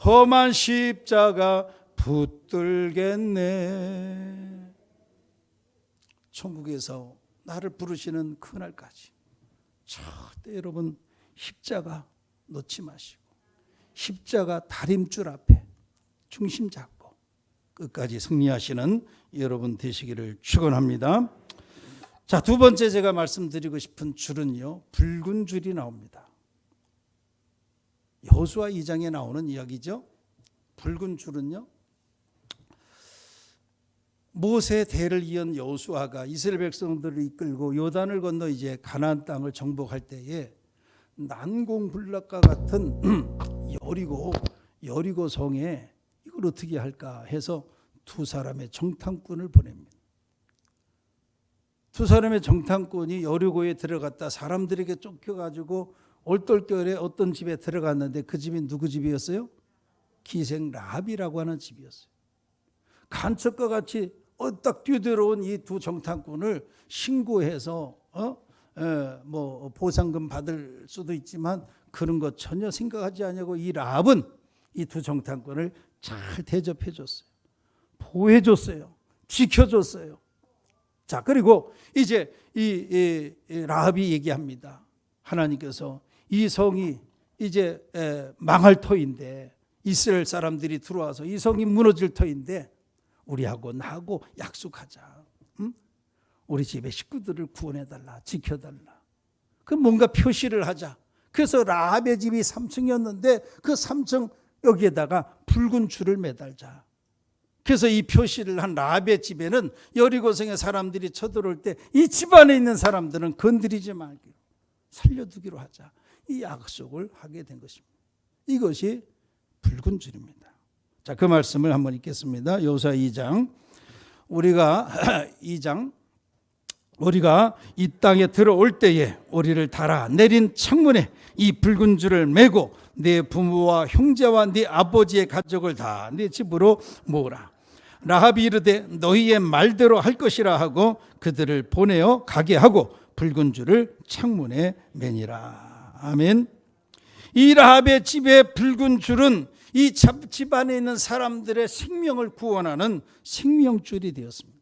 험한 십자가 붙들겠네. 천국에서 나를 부르시는 그날까지 절대 여러분 십자가 놓지 마시고 십자가 다림줄 앞에 중심 잡고 끝까지 승리하시는 여러분 되시기를 축원합니다. 자, 두 번째 제가 말씀드리고 싶은 줄은요, 붉은 줄이 나옵니다. 여호수아 2장에 나오는 이야기죠. 붉은 줄은요, 모세 대를 이은 여호수아가 이스라엘 백성들을 이끌고 요단을 건너 이제 가나안 땅을 정복할 때에 난공불락과 같은 여리고 성에 이걸 어떻게 할까 해서 두 사람의 정탐꾼을 보냅니다. 두 사람의 정탐꾼이 여리고에 들어갔다 사람들에게 쫓겨가지고 얼떨결에 어떤 집에 들어갔는데 그 집이 누구 집이었어요? 기생 라합이라고 하는 집이었어요. 간첩과 같이 딱 뛰어들어온 이 두 정탐꾼을 신고해서 뭐 보상금 받을 수도 있지만 그런 것 전혀 생각하지 않냐고 이 라합은 이 두 정탐꾼을 잘 대접해 줬어요. 보호해 줬어요. 지켜줬어요. 자, 그리고 이제 이 라합이 얘기합니다. 하나님께서 이 성이 이제 망할 터인데, 이스라엘 사람들이 들어와서 이 성이 무너질 터인데 우리하고 나하고 약속하자. 응? 우리 집의 식구들을 구원해달라, 지켜달라. 그 뭔가 표시를 하자. 그래서 라합의 집이 3층이었는데 그 3층 여기에다가 붉은 줄을 매달자. 그래서 이 표시를 한 라합의 집에는 여리고성의 사람들이 쳐들어올 때 이 집안에 있는 사람들은 건드리지 말기로, 살려두기로 하자. 이 약속을 하게 된 것입니다. 이것이 붉은 줄입니다. 자, 그 말씀을 한번 읽겠습니다. 여호수아 2장. 우리가 2장 우리가 이 땅에 들어올 때에 우리를 달아 내린 창문에 이 붉은 줄을 메고 네 부모와 형제와 네 아버지의 가족을 다 네 집으로 모으라. 라합이 이르되 너희의 말대로 할 것이라 하고 그들을 보내어 가게 하고 붉은 줄을 창문에 매니라. 아멘. 이 라합의 집에 붉은 줄은 이 집안에 있는 사람들의 생명을 구원하는 생명줄이 되었습니다.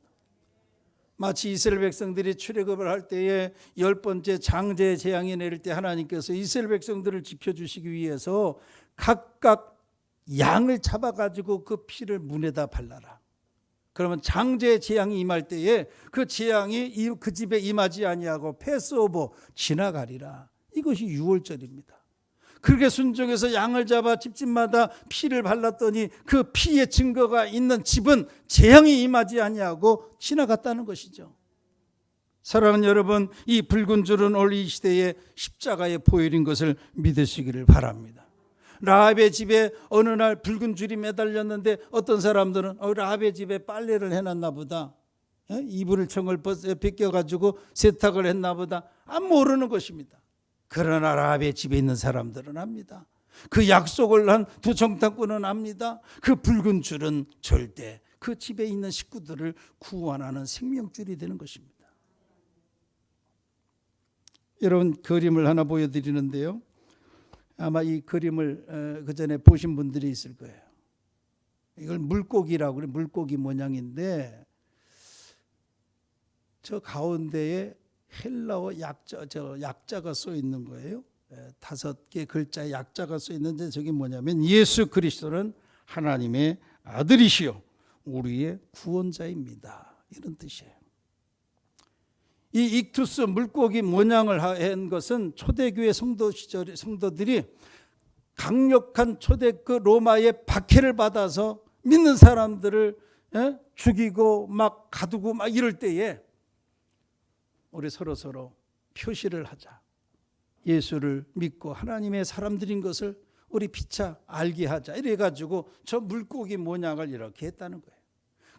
마치 이스라엘 백성들이 출애굽을 할 때에 10번째 장제 재앙이 내릴 때 하나님께서 이스라엘 백성들을 지켜주시기 위해서 각각 양을 잡아가지고 그 피를 문에다 발라라. 그러면 장제 재앙이 임할 때에 그 재앙이 그 집에 임하지 아니하고 패스오버 지나가리라. 이것이 유월절입니다. 그렇게 순종해서 양을 잡아 집집마다 피를 발랐더니 그 피의 증거가 있는 집은 재앙이 임하지 아니하고 지나갔다는 것이죠. 사랑하는 여러분, 이 붉은 줄은 오늘 이 시대에 십자가의 보혈인 것을 믿으시기를 바랍니다. 라합의 집에 어느 날 붉은 줄이 매달렸는데 어떤 사람들은 라합의 집에 빨래를 해놨나 보다, 이불을 청을 벗겨가지고 세탁을 했나 보다, 모르는 것입니다. 그러나 라합의 집에 있는 사람들은 압니다. 그 약속을 한 두 정탐꾼은 압니다. 그 붉은 줄은 절대 그 집에 있는 식구들을 구원하는 생명줄이 되는 것입니다. 여러분, 그림을 하나 보여드리는데요. 아마 이 그림을 그 전에 보신 분들이 있을 거예요. 이걸 물고기라고 그래요. 물고기 모양인데 저 가운데에 헬라어 약자가 써 있는 거예요. 5개 글자의 약자가 써 있는데 저게 뭐냐면 예수 그리스도는 하나님의 아들이시요 우리의 구원자입니다. 이런 뜻이에요. 이 익투스 물고기 모양을 한 것은 초대교회 성도들이 강력한 초대교 로마의 박해를 받아서 믿는 사람들을 죽이고 막 가두고 막 이럴 때에 우리 서로 표시를 하자. 예수를 믿고 하나님의 사람들인 것을 우리 피차 알게 하자. 이래가지고 저 물고기 모양을 이렇게 했다는 거예요.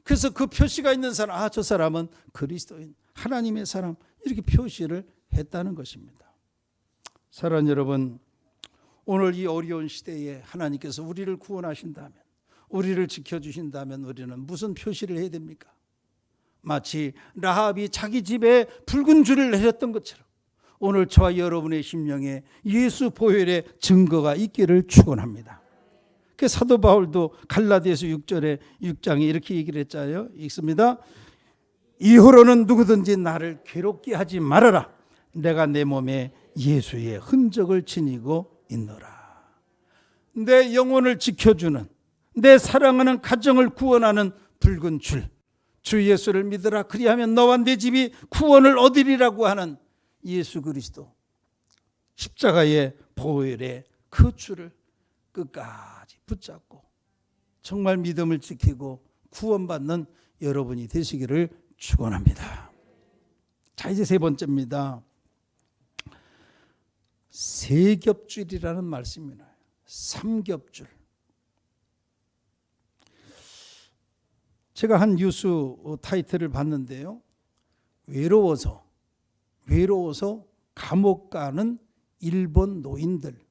그래서 그 표시가 있는 사람, 저 사람은 그리스도인 하나님의 사람, 이렇게 표시를 했다는 것입니다. 사랑하는 여러분, 오늘 이 어려운 시대에 하나님께서 우리를 구원하신다면, 우리를 지켜주신다면 우리는 무슨 표시를 해야 됩니까? 마치 라합이 자기 집에 붉은 줄을 내렸던 것처럼 오늘 저와 여러분의 심령에 예수 보혈의 증거가 있기를 축원합니다. 그 사도 바울도 갈라디아서 6장에 이렇게 얘기를 했잖아요. 읽습니다. 이후로는 누구든지 나를 괴롭게 하지 말아라. 내가 내 몸에 예수의 흔적을 지니고 있노라. 내 영혼을 지켜주는, 내 사랑하는 가정을 구원하는 붉은 줄, 주 예수를 믿으라. 그리하면 너와 내 집이 구원을 얻으리라고 하는 예수 그리스도, 십자가의 보혈의 그 줄을 끝까지 붙잡고 정말 믿음을 지키고 구원받는 여러분이 되시기를 축원합니다. 자, 이제 세 번째입니다. 세겹줄이라는 말씀이 나요. 삼겹줄. 제가 한 뉴스 타이틀을 봤는데요. 외로워서 감옥 가는 일본 노인들.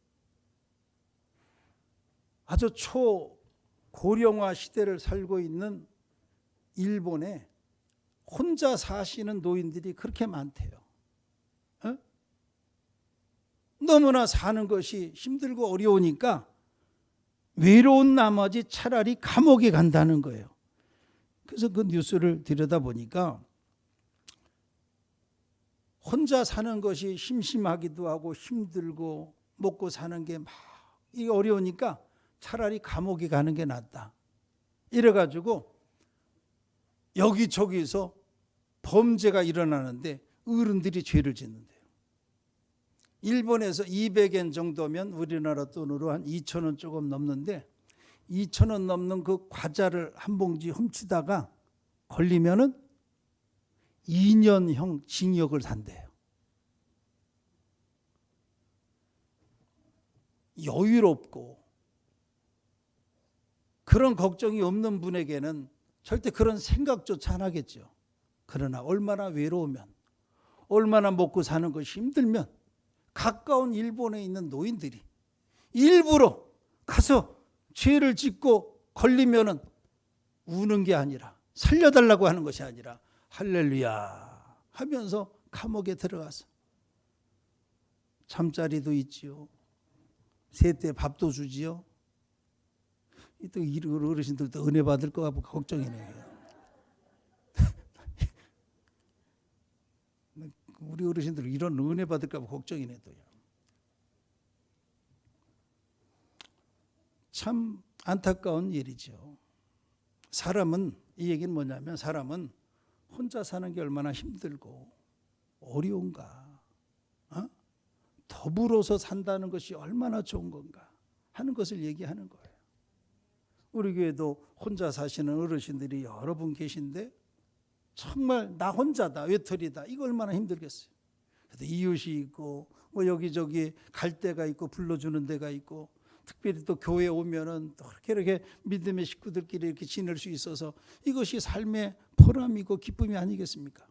아주 초고령화 시대를 살고 있는 일본에 혼자 사시는 노인들이 그렇게 많대요. 너무나 사는 것이 힘들고 어려우니까 외로운 나머지 차라리 감옥에 간다는 거예요. 그래서 그 뉴스를 들여다보니까 혼자 사는 것이 심심하기도 하고 힘들고 먹고 사는 게 막 이게 어려우니까 차라리 감옥에 가는 게 낫다. 이래가지고 여기저기서 범죄가 일어나는데 어른들이 죄를 짓는데요. 일본에서 200엔 정도면 우리나라 돈으로 한 2,000원 조금 넘는데 2,000원 넘는 그 과자를 한 봉지 훔치다가 걸리면은 2년형 징역을 산대요. 여유롭고 그런 걱정이 없는 분에게는 절대 그런 생각조차 안 하겠죠. 그러나 얼마나 외로우면, 얼마나 먹고 사는 것이 힘들면 가까운 일본에 있는 노인들이 일부러 가서 죄를 짓고 걸리면은 우는 게 아니라, 살려달라고 하는 것이 아니라 할렐루야 하면서 감옥에 들어가서 잠자리도 있지요. 새때 밥도 주지요. 또 이런 어르신들도 은혜 받을까 봐 걱정이네요. 우리 어르신들 이런 은혜 받을까 봐 걱정이네 또요. 참 안타까운 일이죠. 사람은, 이 얘기는 뭐냐면 사람은 혼자 사는 게 얼마나 힘들고 어려운가, 더불어서 산다는 것이 얼마나 좋은 건가 하는 것을 얘기하는 거예요. 우리 교회도 혼자 사시는 어르신들이 여러 분 계신데 정말 나 혼자다, 외톨이다, 이거 얼마나 힘들겠어요. 그래도 이웃이 있고 뭐 여기저기 갈 데가 있고 불러주는 데가 있고, 특별히 또 교회 오면은 또 이렇게 믿음의 식구들끼리 이렇게 지낼 수 있어서 이것이 삶의 보람이고 기쁨이 아니겠습니까?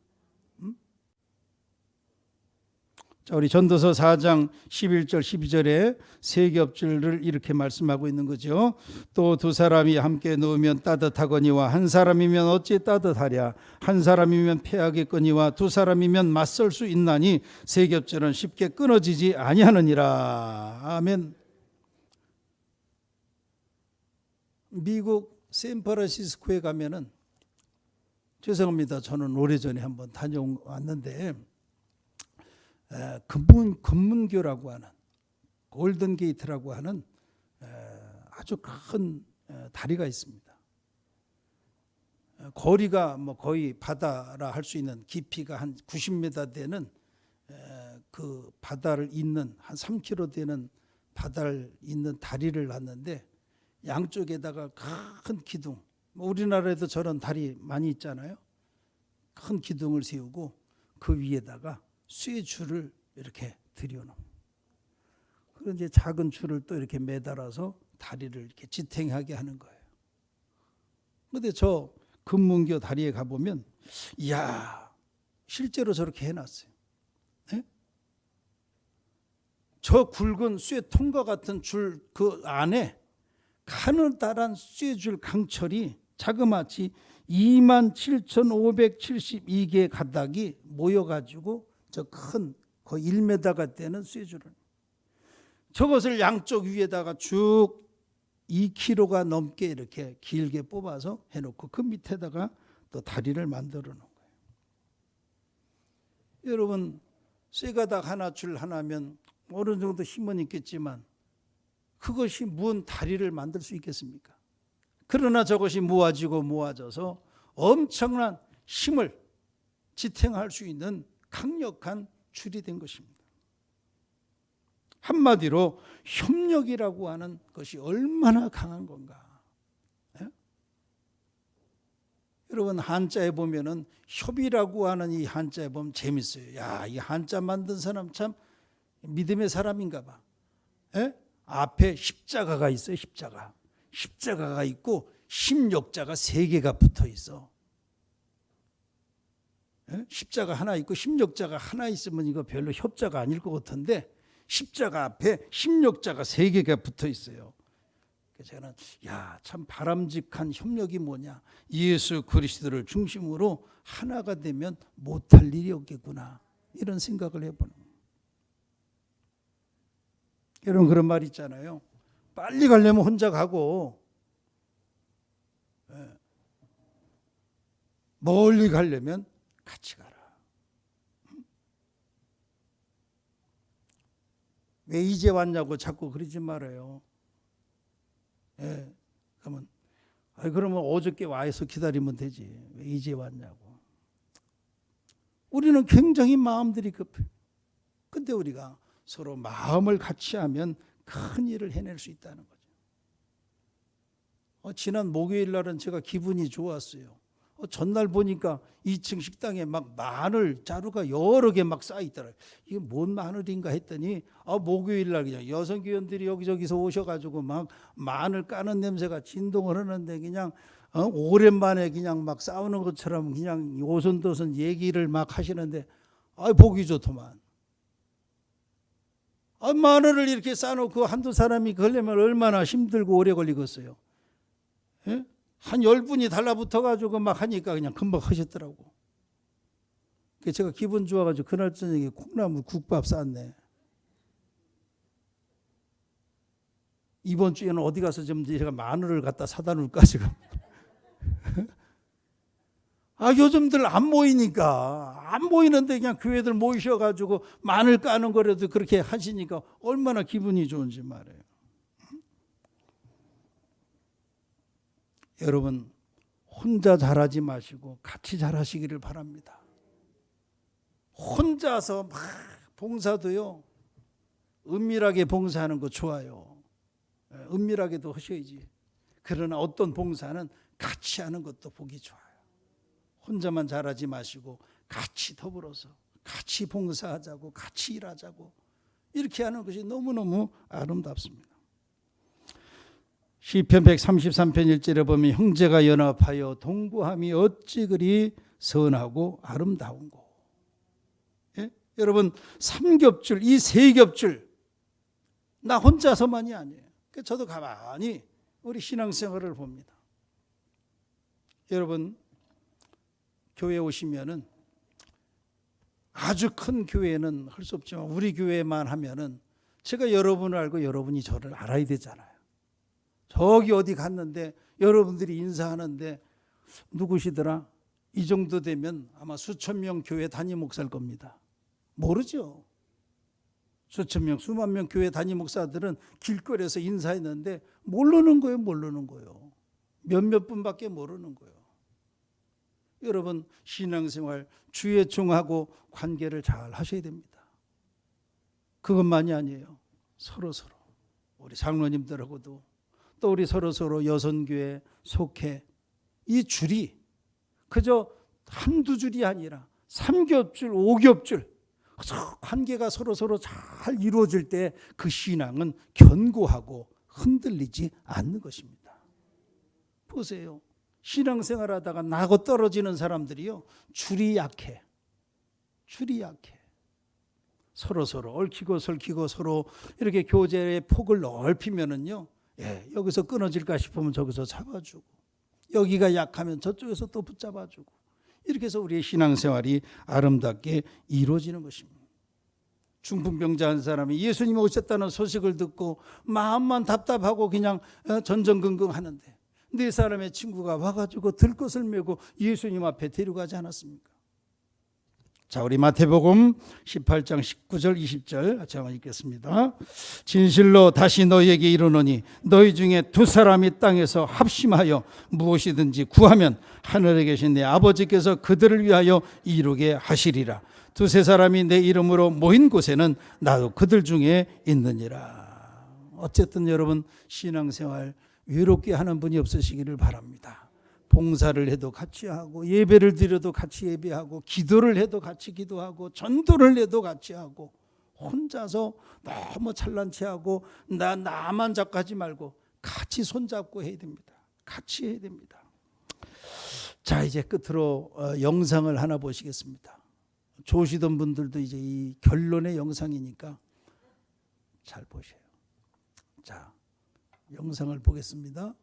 자, 우리 전도서 4장 11절 12절에 세 겹줄을 이렇게 말씀하고 있는 거죠. 또 두 사람이 함께 누우면 따뜻하거니와 한 사람이면 어찌 따뜻하랴. 한 사람이면 패하겠거니와 두 사람이면 맞설 수 있나니 세 겹줄은 쉽게 끊어지지 아니하느니라. 아멘. 미국 샌프란시스코에 가면은, 죄송합니다, 저는 오래전에 한번 다녀왔는데 금문교라고 하는, 골든게이트라고 하는 아주 큰 다리가 있습니다. 거리가 뭐 거의 바다라 할 수 있는, 깊이가 한 90m 되는 그 바다를 잇는, 한 3km 되는 바다를 잇는 다리를 놨는데 양쪽에다가 큰 기둥, 우리나라에도 저런 다리 많이 있잖아요. 큰 기둥을 세우고 그 위에다가 쇠줄을 이렇게 들여놓은, 그리고 이제 작은 줄을 또 이렇게 매달아서 다리를 이렇게 지탱하게 하는 거예요. 그런데 저 금문교 다리에 가보면, 이야, 실제로 저렇게 해놨어요. 네? 저 굵은 쇠통과 같은 줄 그 안에 가느다란 쇠줄 강철이 자그마치 27,572개의 가닥이 모여가지고 저 큰 거의 1m가 되는 쇠줄을, 저것을 양쪽 위에다가 쭉 2kg가 넘게 이렇게 길게 뽑아서 해놓고 그 밑에다가 또 다리를 만들어 놓은 거예요. 여러분, 쇠가닥 하나, 줄 하나면 어느 정도 힘은 있겠지만 그것이 무슨 다리를 만들 수 있겠습니까? 그러나 저것이 모아져서 엄청난 힘을 지탱할 수 있는 강력한 줄이 된 것입니다. 한마디로 협력이라고 하는 것이 얼마나 강한 건가. 예? 여러분, 한자에 보면은 협이라고 하는 이 한자에 보면 재밌어요. 야, 이 한자 만든 사람 참 믿음의 사람인가 봐. 예? 앞에 십자가가 있어요. 십자가가 있고 십력자가 3개가 붙어 있어. 예? 십자가 하나 있고 십력자가 하나 있으면 이거 별로 협자가 아닐 것 같은데 십자가 앞에 십력자가 3개가 붙어 있어요. 그래서 저는 참 바람직한 협력이 뭐냐, 예수 그리스도를 중심으로 하나가 되면 못할 일이 없겠구나, 이런 생각을 해보는 거예요. 여러분, 그런 말 있잖아요. 빨리 가려면 혼자 가고 멀리 가려면 같이 가라. 왜 이제 왔냐고 자꾸 그러지 말아요. 예, 그러면 어저께 와서 기다리면 되지. 왜 이제 왔냐고. 우리는 굉장히 마음들이 급해. 근데 우리가 서로 마음을 같이 하면 큰 일을 해낼 수 있다는 거죠. 지난 목요일 날은 제가 기분이 좋았어요. 전날 보니까 2층 식당에 막 마늘 자루가 여러 개 막 쌓여있더라고요. 이게 뭔 마늘인가 했더니 목요일 날 그냥 여성교원들이 여기저기서 오셔가지고 막 마늘 까는 냄새가 진동을 하는데 그냥 오랜만에 그냥 막 싸우는 것처럼 그냥 오손도손 얘기를 막 하시는데 보기 좋더만. 마늘을 이렇게 쌓아놓고 한두 사람이 걸려면 얼마나 힘들고 오래 걸리겠어요. 예? 한 10분이 달라붙어가지고 막 하니까 그냥 금방 하셨더라고. 그래서 제가 기분 좋아가지고 그날 저녁에 콩나물 국밥 쌌네. 이번 주에는 어디 가서 좀 제가 마늘을 갖다 사다 놓을까 지금. 요즘들 안 모이니까 안 모이는데 그냥 교회들 모이셔가지고 마늘 까는 거라도 그렇게 하시니까 얼마나 기분이 좋은지 말이에요. 여러분 혼자 잘하지 마시고 같이 잘하시기를 바랍니다. 혼자서 막 봉사도요, 은밀하게 봉사하는 거 좋아요. 은밀하게도 하셔야지. 그러나 어떤 봉사는 같이 하는 것도 보기 좋아요. 혼자만 잘하지 마시고 같이 더불어서 같이 봉사하자고 같이 일하자고 이렇게 하는 것이 너무너무 아름답습니다. 시편 133편 1절에 보면 형제가 연합하여 동거함이 어찌 그리 선하고 아름다운고. 예? 여러분 삼겹줄, 이 세겹줄 나 혼자서만이 아니에요. 저도 가만히 우리 신앙생활을 봅니다. 여러분 교회 오시면은 아주 큰 교회는 할 수 없지만 우리 교회만 하면은 제가 여러분을 알고 여러분이 저를 알아야 되잖아요. 저기 어디 갔는데 여러분들이 인사하는데 누구시더라? 이 정도 되면 아마 수천 명 교회 담임 목사일 겁니다. 모르죠. 수천 명, 수만 명 교회 담임 목사들은 길거리에서 인사했는데 모르는 거예요. 모르는 거예요. 몇몇 분밖에 모르는 거예요. 여러분 신앙생활 주의 종하고 관계를 잘 하셔야 됩니다. 그것만이 아니에요. 서로서로 우리 장로님들하고도 또 우리 서로서로 여선교회 속해 이 줄이 그저 한두 줄이 아니라 3겹줄 5겹줄 관계가 서로서로 잘 이루어질 때 그 신앙은 견고하고 흔들리지 않는 것입니다. 보세요. 신앙생활하다가 나고 떨어지는 사람들이요 줄이 약해. 줄이 약해. 서로서로 얽히고 설키고 서로 이렇게 교제의 폭을 넓히면은요 여기서 끊어질까 싶으면 저기서 잡아주고 여기가 약하면 저쪽에서 또 붙잡아주고 이렇게 해서 우리의 신앙생활이 아름답게 이루어지는 것입니다. 중풍병자 한 사람이 예수님이 오셨다는 소식을 듣고 마음만 답답하고 그냥 전전긍긍하는데 네 사람의 친구가 와가지고 들것을 메고 예수님 앞에 데려가지 않았습니까? 자, 우리 마태복음 18장 19절 20절 같이 한번 읽겠습니다. 진실로 다시 너희에게 이르노니 너희 중에 두 사람이 땅에서 합심하여 무엇이든지 구하면 하늘에 계신 내 아버지께서 그들을 위하여 이루게 하시리라. 두세 사람이 내 이름으로 모인 곳에는 나도 그들 중에 있느니라. 어쨌든 여러분 신앙생활 외롭게 하는 분이 없으시기를 바랍니다. 봉사를 해도 같이 하고 예배를 드려도 같이 예배하고 기도를 해도 같이 기도하고 전도를 해도 같이 하고 혼자서 너무 찬란치 하고 나만 잡고 하지 말고 같이 손잡고 해야 됩니다. 같이 해야 됩니다. 자, 이제 끝으로 영상을 하나 보시겠습니다. 좋으시던 분들도 이제 이 결론의 영상이니까 잘 보셔요. 자, 영상을 보겠습니다.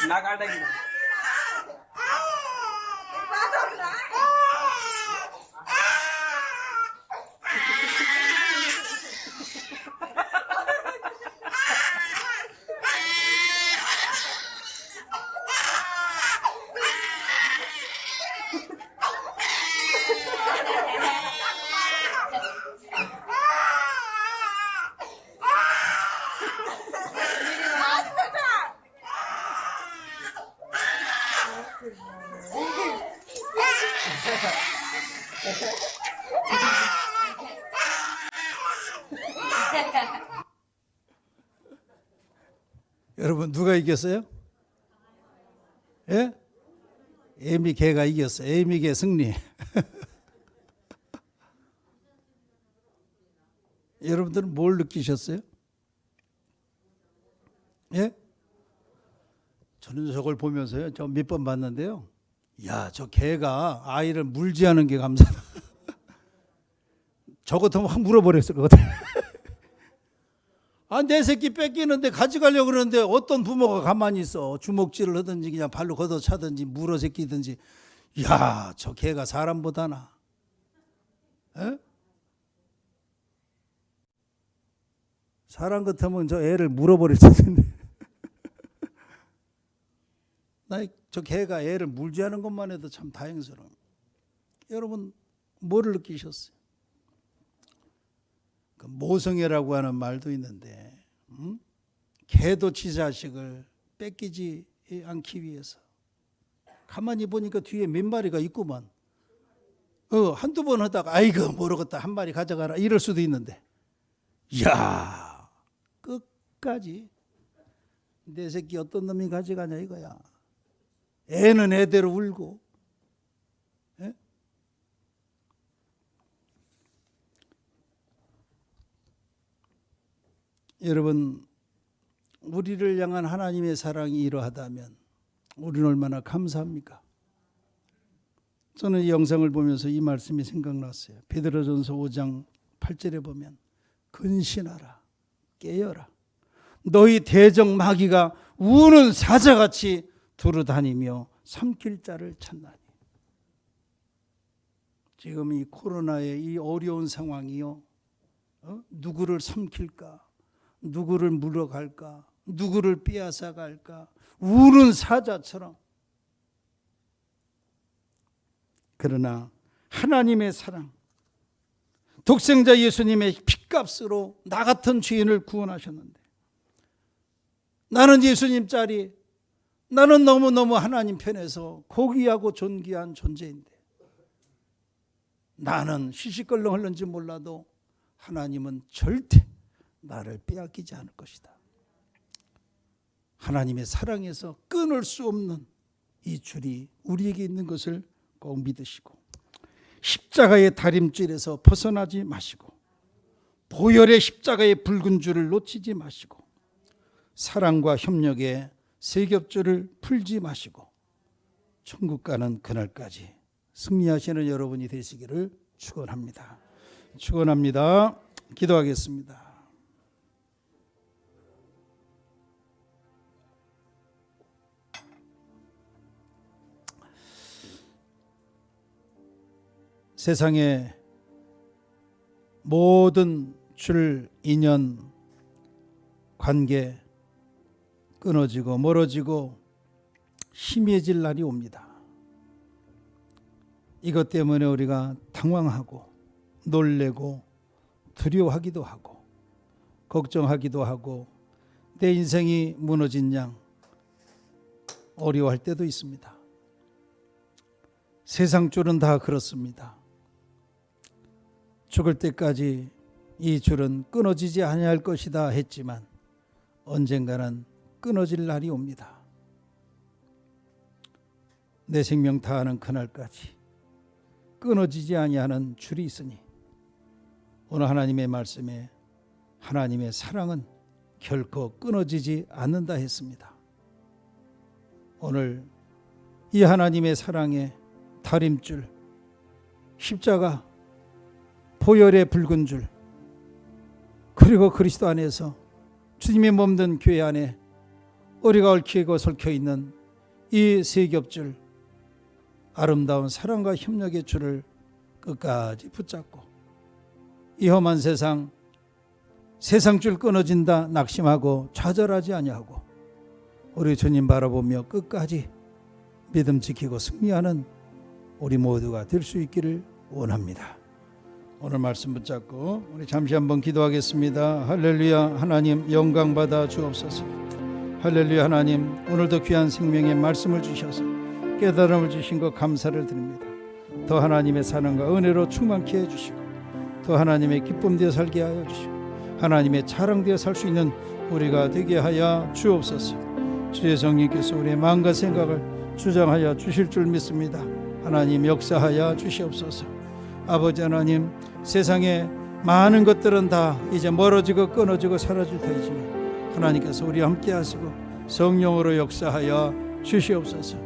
나가다니다. 여러분 누가 이겼어요? 예? 에미 개가 이겼어요. 에미 개 승리. 여러분들은 뭘 느끼셨어요? 예? 저는 저걸 보면서요. 저 몇 번 봤는데요. 야, 저 개가 아이를 물지하는 게 감사하다. 저 같으면 확 물어버렸을 것 같아요. 아, 내 새끼 뺏기는데 가져가려고 그러는데 어떤 부모가 가만히 있어. 주먹질을 하든지 그냥 발로 걷어차든지 물어 새끼든지. 야, 저 개가 사람보다 나. 에? 사람 같으면 저 애를 물어버릴 텐데. 나 저 개가 애를 물지하는 것만 해도 참 다행스러워. 여러분 뭐를 느끼셨어요? 그 모성애라고 하는 말도 있는데, 개도 지 자식을 뺏기지 않기 위해서 가만히 보니까 뒤에 몇 마리가 있구만. 한두 번 하다가 아이고 모르겠다 한 마리 가져가라 이럴 수도 있는데, 이야 끝까지 내 새끼 어떤 놈이 가져가냐 이거야. 애는 애대로 울고. 예? 여러분 우리를 향한 하나님의 사랑이 이러하다면 우리는 얼마나 감사합니까? 저는 이 영상을 보면서 이 말씀이 생각났어요. 베드로전서 5장 8절에 보면 근신하라 깨어라 너희 대적 마귀가 우는 사자같이 두루다니며 삼킬 자를 찾나니. 지금 이 코로나의 이 어려운 상황이요, 누구를 삼킬까, 누구를 물어갈까, 누구를 빼앗아갈까, 우는 사자처럼. 그러나 하나님의 사랑, 독생자 예수님의 핏값으로 나 같은 죄인을 구원하셨는데, 나는 예수님 짤이, 나는 너무너무 하나님 편에서 고귀하고 존귀한 존재인데, 나는 시시껄렁 흘는지 몰라도 하나님은 절대 나를 빼앗기지 않을 것이다. 하나님의 사랑에서 끊을 수 없는 이 줄이 우리에게 있는 것을 꼭 믿으시고, 십자가의 다림줄에서 벗어나지 마시고, 보혈의 십자가의 붉은 줄을 놓치지 마시고, 사랑과 협력의 세겹줄을 풀지 마시고 천국 가는 그날까지 승리하시는 여러분이 되시기를 축원합니다. 축원합니다. 기도하겠습니다. 세상의 모든 줄, 인연, 관계 끊어지고 멀어지고 희미해질 날이 옵니다. 이것 때문에 우리가 당황하고 놀래고 두려워하기도 하고 걱정하기도 하고 내 인생이 무너진 양 어려워할 때도 있습니다. 세상 줄은 다 그렇습니다. 죽을 때까지 이 줄은 끊어지지 아니할 것이다 했지만 언젠가는 끊어질 날이 옵니다. 내 생명 다하는 그날까지 끊어지지 아니하는 줄이 있으니 오늘 하나님의 말씀에 하나님의 사랑은 결코 끊어지지 않는다 했습니다. 오늘 이 하나님의 사랑의 다림줄, 십자가, 보혈의 붉은 줄, 그리고 그리스도 안에서 주님의 몸된 교회 안에 오리가 얽히고 설켜 있는 이 세 겹줄 아름다운 사랑과 협력의 줄을 끝까지 붙잡고 이 험한 세상 줄 끊어진다 낙심하고 좌절하지 아니하고 우리 주님 바라보며 끝까지 믿음 지키고 승리하는 우리 모두가 될 수 있기를 원합니다. 오늘 말씀 붙잡고 우리 잠시 한번 기도하겠습니다. 할렐루야. 하나님 영광 받아 주옵소서. 할렐루야. 하나님 오늘도 귀한 생명의 말씀을 주셔서 깨달음을 주신 것 감사를 드립니다. 더 하나님의 사랑과 은혜로 충만케 해주시고 더 하나님의 기쁨 되어 살게 하여 주시고 하나님의 자랑되어 살 수 있는 우리가 되게 하여 주옵소서. 주의 성령께서 우리의 마음과 생각을 주장하여 주실 줄 믿습니다. 하나님 역사하여 주시옵소서. 아버지 하나님, 세상에 많은 것들은 다 이제 멀어지고 끊어지고 사라질 터이지만 하나님께서 우리와 함께 하시고 성령으로 역사하여 주시옵소서.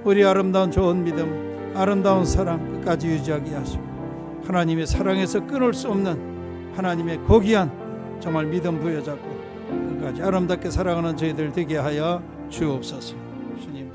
우리 아름다운 좋은 믿음, 아름다운 사랑 끝까지 유지하게 하시고 하나님의 사랑에서 끊을 수 없는 하나님의 고귀한 정말 믿음 부여잡고 끝까지 아름답게 살아가는 저희들 되게 하여 주옵소서. 주님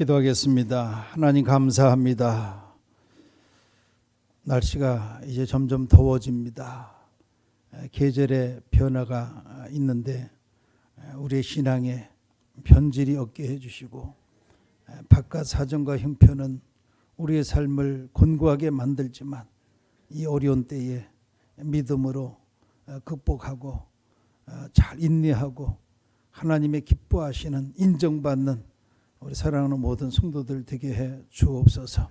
기도하겠습니다. 하나님 감사합니다. 날씨가 이제 점점 더워집니다. 계절의 변화가 있는데 우리의 신앙에 변질이 없게 해주시고 바깥 사정과 형편은 우리의 삶을 곤고하게 만들지만 이 어려운 때에 믿음으로 극복하고 잘 인내하고 하나님의 기뻐하시는 인정받는 우리 사랑하는 모든 성도들 되게 해 주옵소서.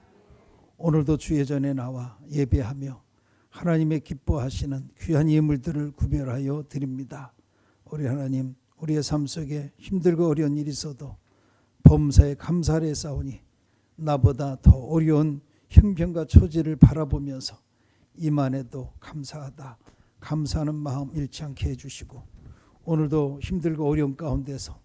오늘도 주의 전에 나와 예배하며 하나님의 기뻐하시는 귀한 예물들을 구별하여 드립니다. 우리 하나님, 우리의 삶 속에 힘들고 어려운 일이 있어도 범사에 감사를 했사오니 나보다 더 어려운 형편과 처지를 바라보면서 이만해도 감사하다, 감사하는 마음 잃지 않게 해주시고, 오늘도 힘들고 어려운 가운데서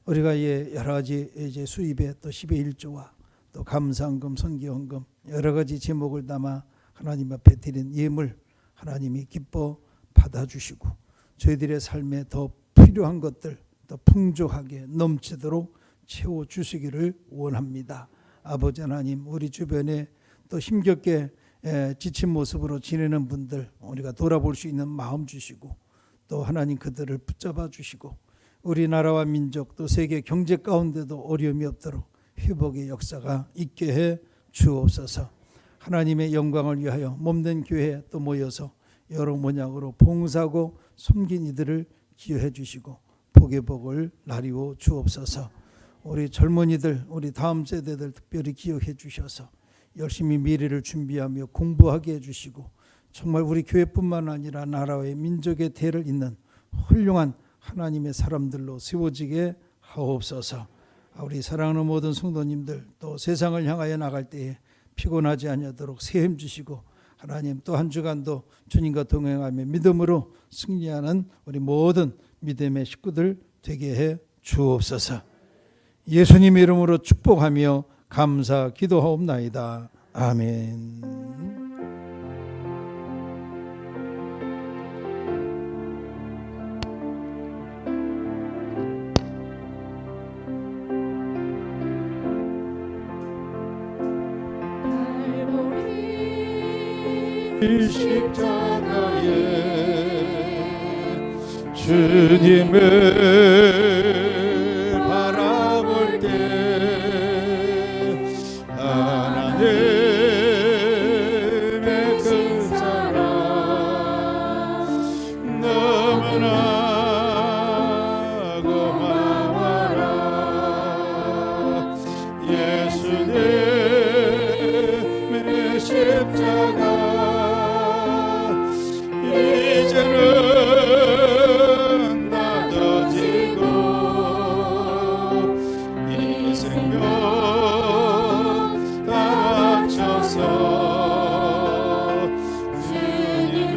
우리가 여러 가지 이제 수입에 또 10의 1조와 또 감사헌금, 선기헌금 여러 가지 제목을 담아 하나님 앞에 드린 예물 하나님이 기뻐 받아주시고 저희들의 삶에 더 필요한 것들 더 풍족하게 넘치도록 채워주시기를 원합니다. 아버지 하나님, 우리 주변에 또 힘겹게 지친 모습으로 지내는 분들 우리가 돌아볼 수 있는 마음 주시고 또 하나님 그들을 붙잡아 주시고 우리나라와 민족 또 세계 경제 가운데도 어려움이 없도록 회복의 역사가 있게 해 주옵소서. 하나님의 영광을 위하여 몸된 교회에 또 모여서 여러 모양으로 봉사하고 섬긴 이들을 기여해 주시고 복의 복을 나리워 주옵소서. 우리 젊은이들, 우리 다음 세대들 특별히 기억해 주셔서 열심히 미래를 준비하며 공부하게 해주시고 정말 우리 교회뿐만 아니라 나라의 민족의 대를 잇는 훌륭한 하나님의 사람들로 세워지게 하옵소서. 우리 사랑하는 모든 성도님들 또 세상을 향하여 나갈 때에 피곤하지 아니하도록 새 힘 주시고 하나님 또 한 주간도 주님과 동행하며 믿음으로 승리하는 우리 모든 믿음의 식구들 되게 해 주옵소서. 예수님 이름으로 축복하며 감사 기도하옵나이다. 아멘. 십자가에 주님을 바라볼 때 하나님의 큰 사랑 너무나 고마워라. 예수님의 십자가 이제는 나도 지고 이 생명 다 바쳐서 주님을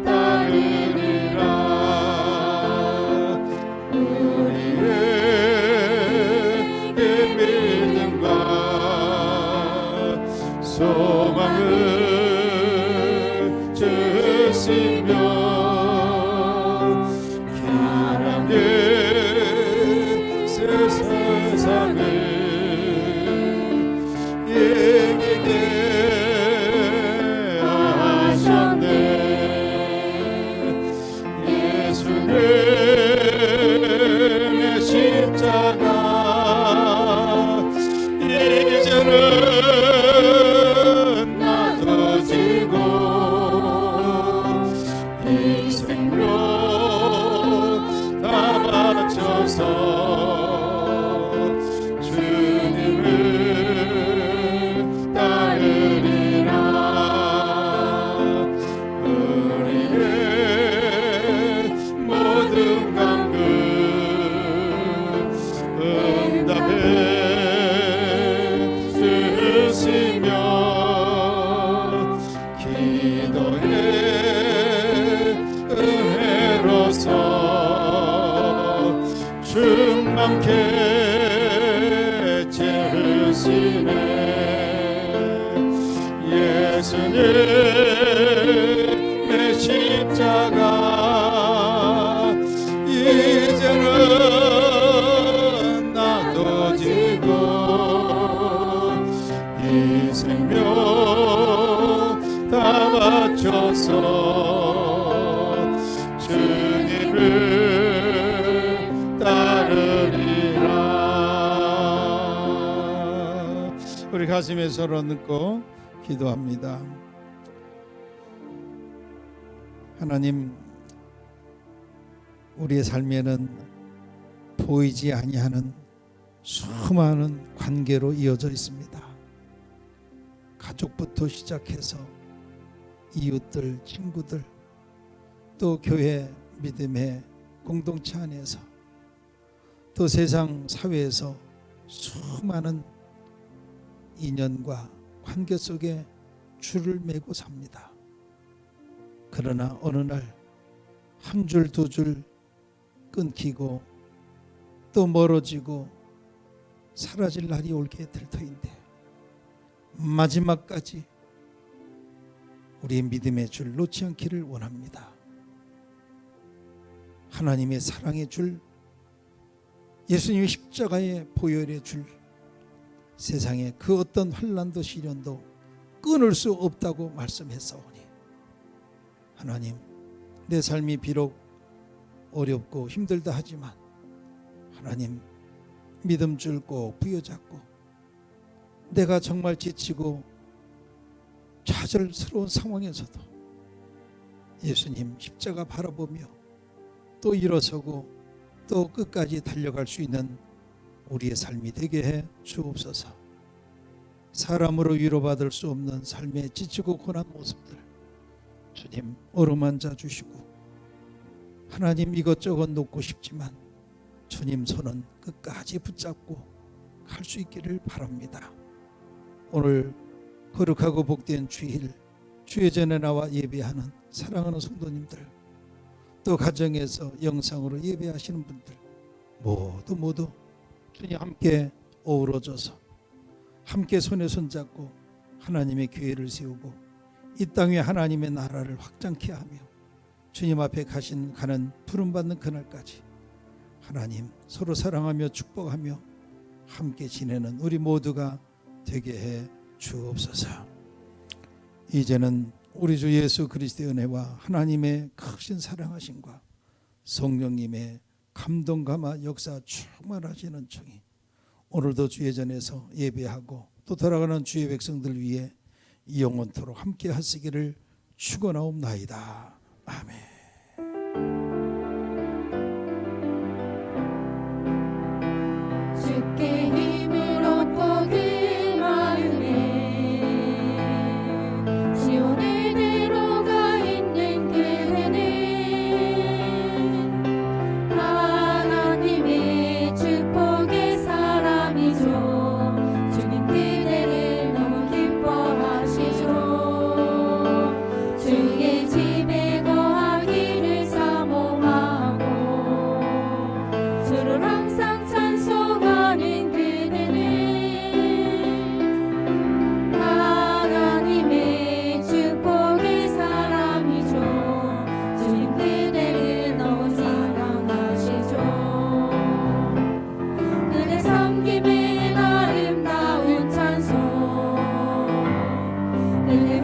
따르리라. 우리의 그 믿음과 소망을 주시며 하나님의 세상을 이기게 하셨네. 예수님의 십자가 이제는 나도 지고 이 생명 다 바쳐서 주님을 따르리라. 우리의 모든 간구 응답해 주시며 기도에 은혜로서 충만케 채우시네. 예수님의 십자가 이제는 나도 바쳐서 주님을 따르리라. 우리 가슴에 서로 얹고 기도합니다. 하나님, 우리의 삶에는 보이지 아니하는 수많은 관계로 이어져 있습니다. 가족부터 시작해서 이웃들, 친구들, 또 교회 믿음의 공동체 안에서, 또 세상 사회에서 수많은 인연과 관계 속에 줄을 매고 삽니다. 그러나 어느 날 한 줄 두 줄 끊기고 또 멀어지고 사라질 날이 올게 될 터인데, 마지막까지 우리의 믿음의 줄 놓지 않기를 원합니다. 하나님의 사랑의 줄, 예수님의 십자가의 보혈의 줄, 세상에 그 어떤 환난도 시련도 끊을 수 없다고 말씀했사오니, 하나님, 내 삶이 비록 어렵고 힘들다 하지만 하나님, 믿음 줄 꼭 부여잡고 내가 정말 지치고 좌절스러운 상황에서도 예수님 십자가 바라보며 또 일어서고 또 끝까지 달려갈 수 있는 우리의 삶이 되게 해 주옵소서. 사람으로 위로받을 수 없는 삶에 지치고 고난 모습들 주님 어루만져 주시고, 하나님 이것저것 놓고 싶지만 주님 손은 끝까지 붙잡고 갈 수 있기를 바랍니다. 오늘 거룩하고 복된 주일, 주의 전에 나와 예배하는 사랑하는 성도님들, 또 가정에서 영상으로 예배하시는 분들 모두 주님 함께 어우러져서 함께 손에 손잡고 하나님의 교회를 세우고 이 땅에 하나님의 나라를 확장케 하며 주님 앞에 가는 부름받는 그날까지 하나님 서로 사랑하며 축복하며 함께 지내는 우리 모두가 되게 해 주옵소서. 이제는 우리 주 예수 그리스도의 은혜와 하나님의 크신 사랑하심과 성령님의 감동 감화 역사 충만하시는 종이 오늘도 주의 전에서 예배하고 또 돌아가는 주의 백성들 위해 영원토록 함께 하시기를 축원하옵나이다. 아멘. 주께 힘을 얻고 그 마음에 시온에 들어가 있는 그대는 하나님의 축복의 사람이죠. 주님 그대를 너무 기뻐하시죠. 주의 집에 거하기를 사모하고 주를 항상 찬송하는 그대는 하나님의 축복의 사람이죠. 주님 그대를 너무 사랑하시죠. 그대 섬김의 아름다운 찬송, 그대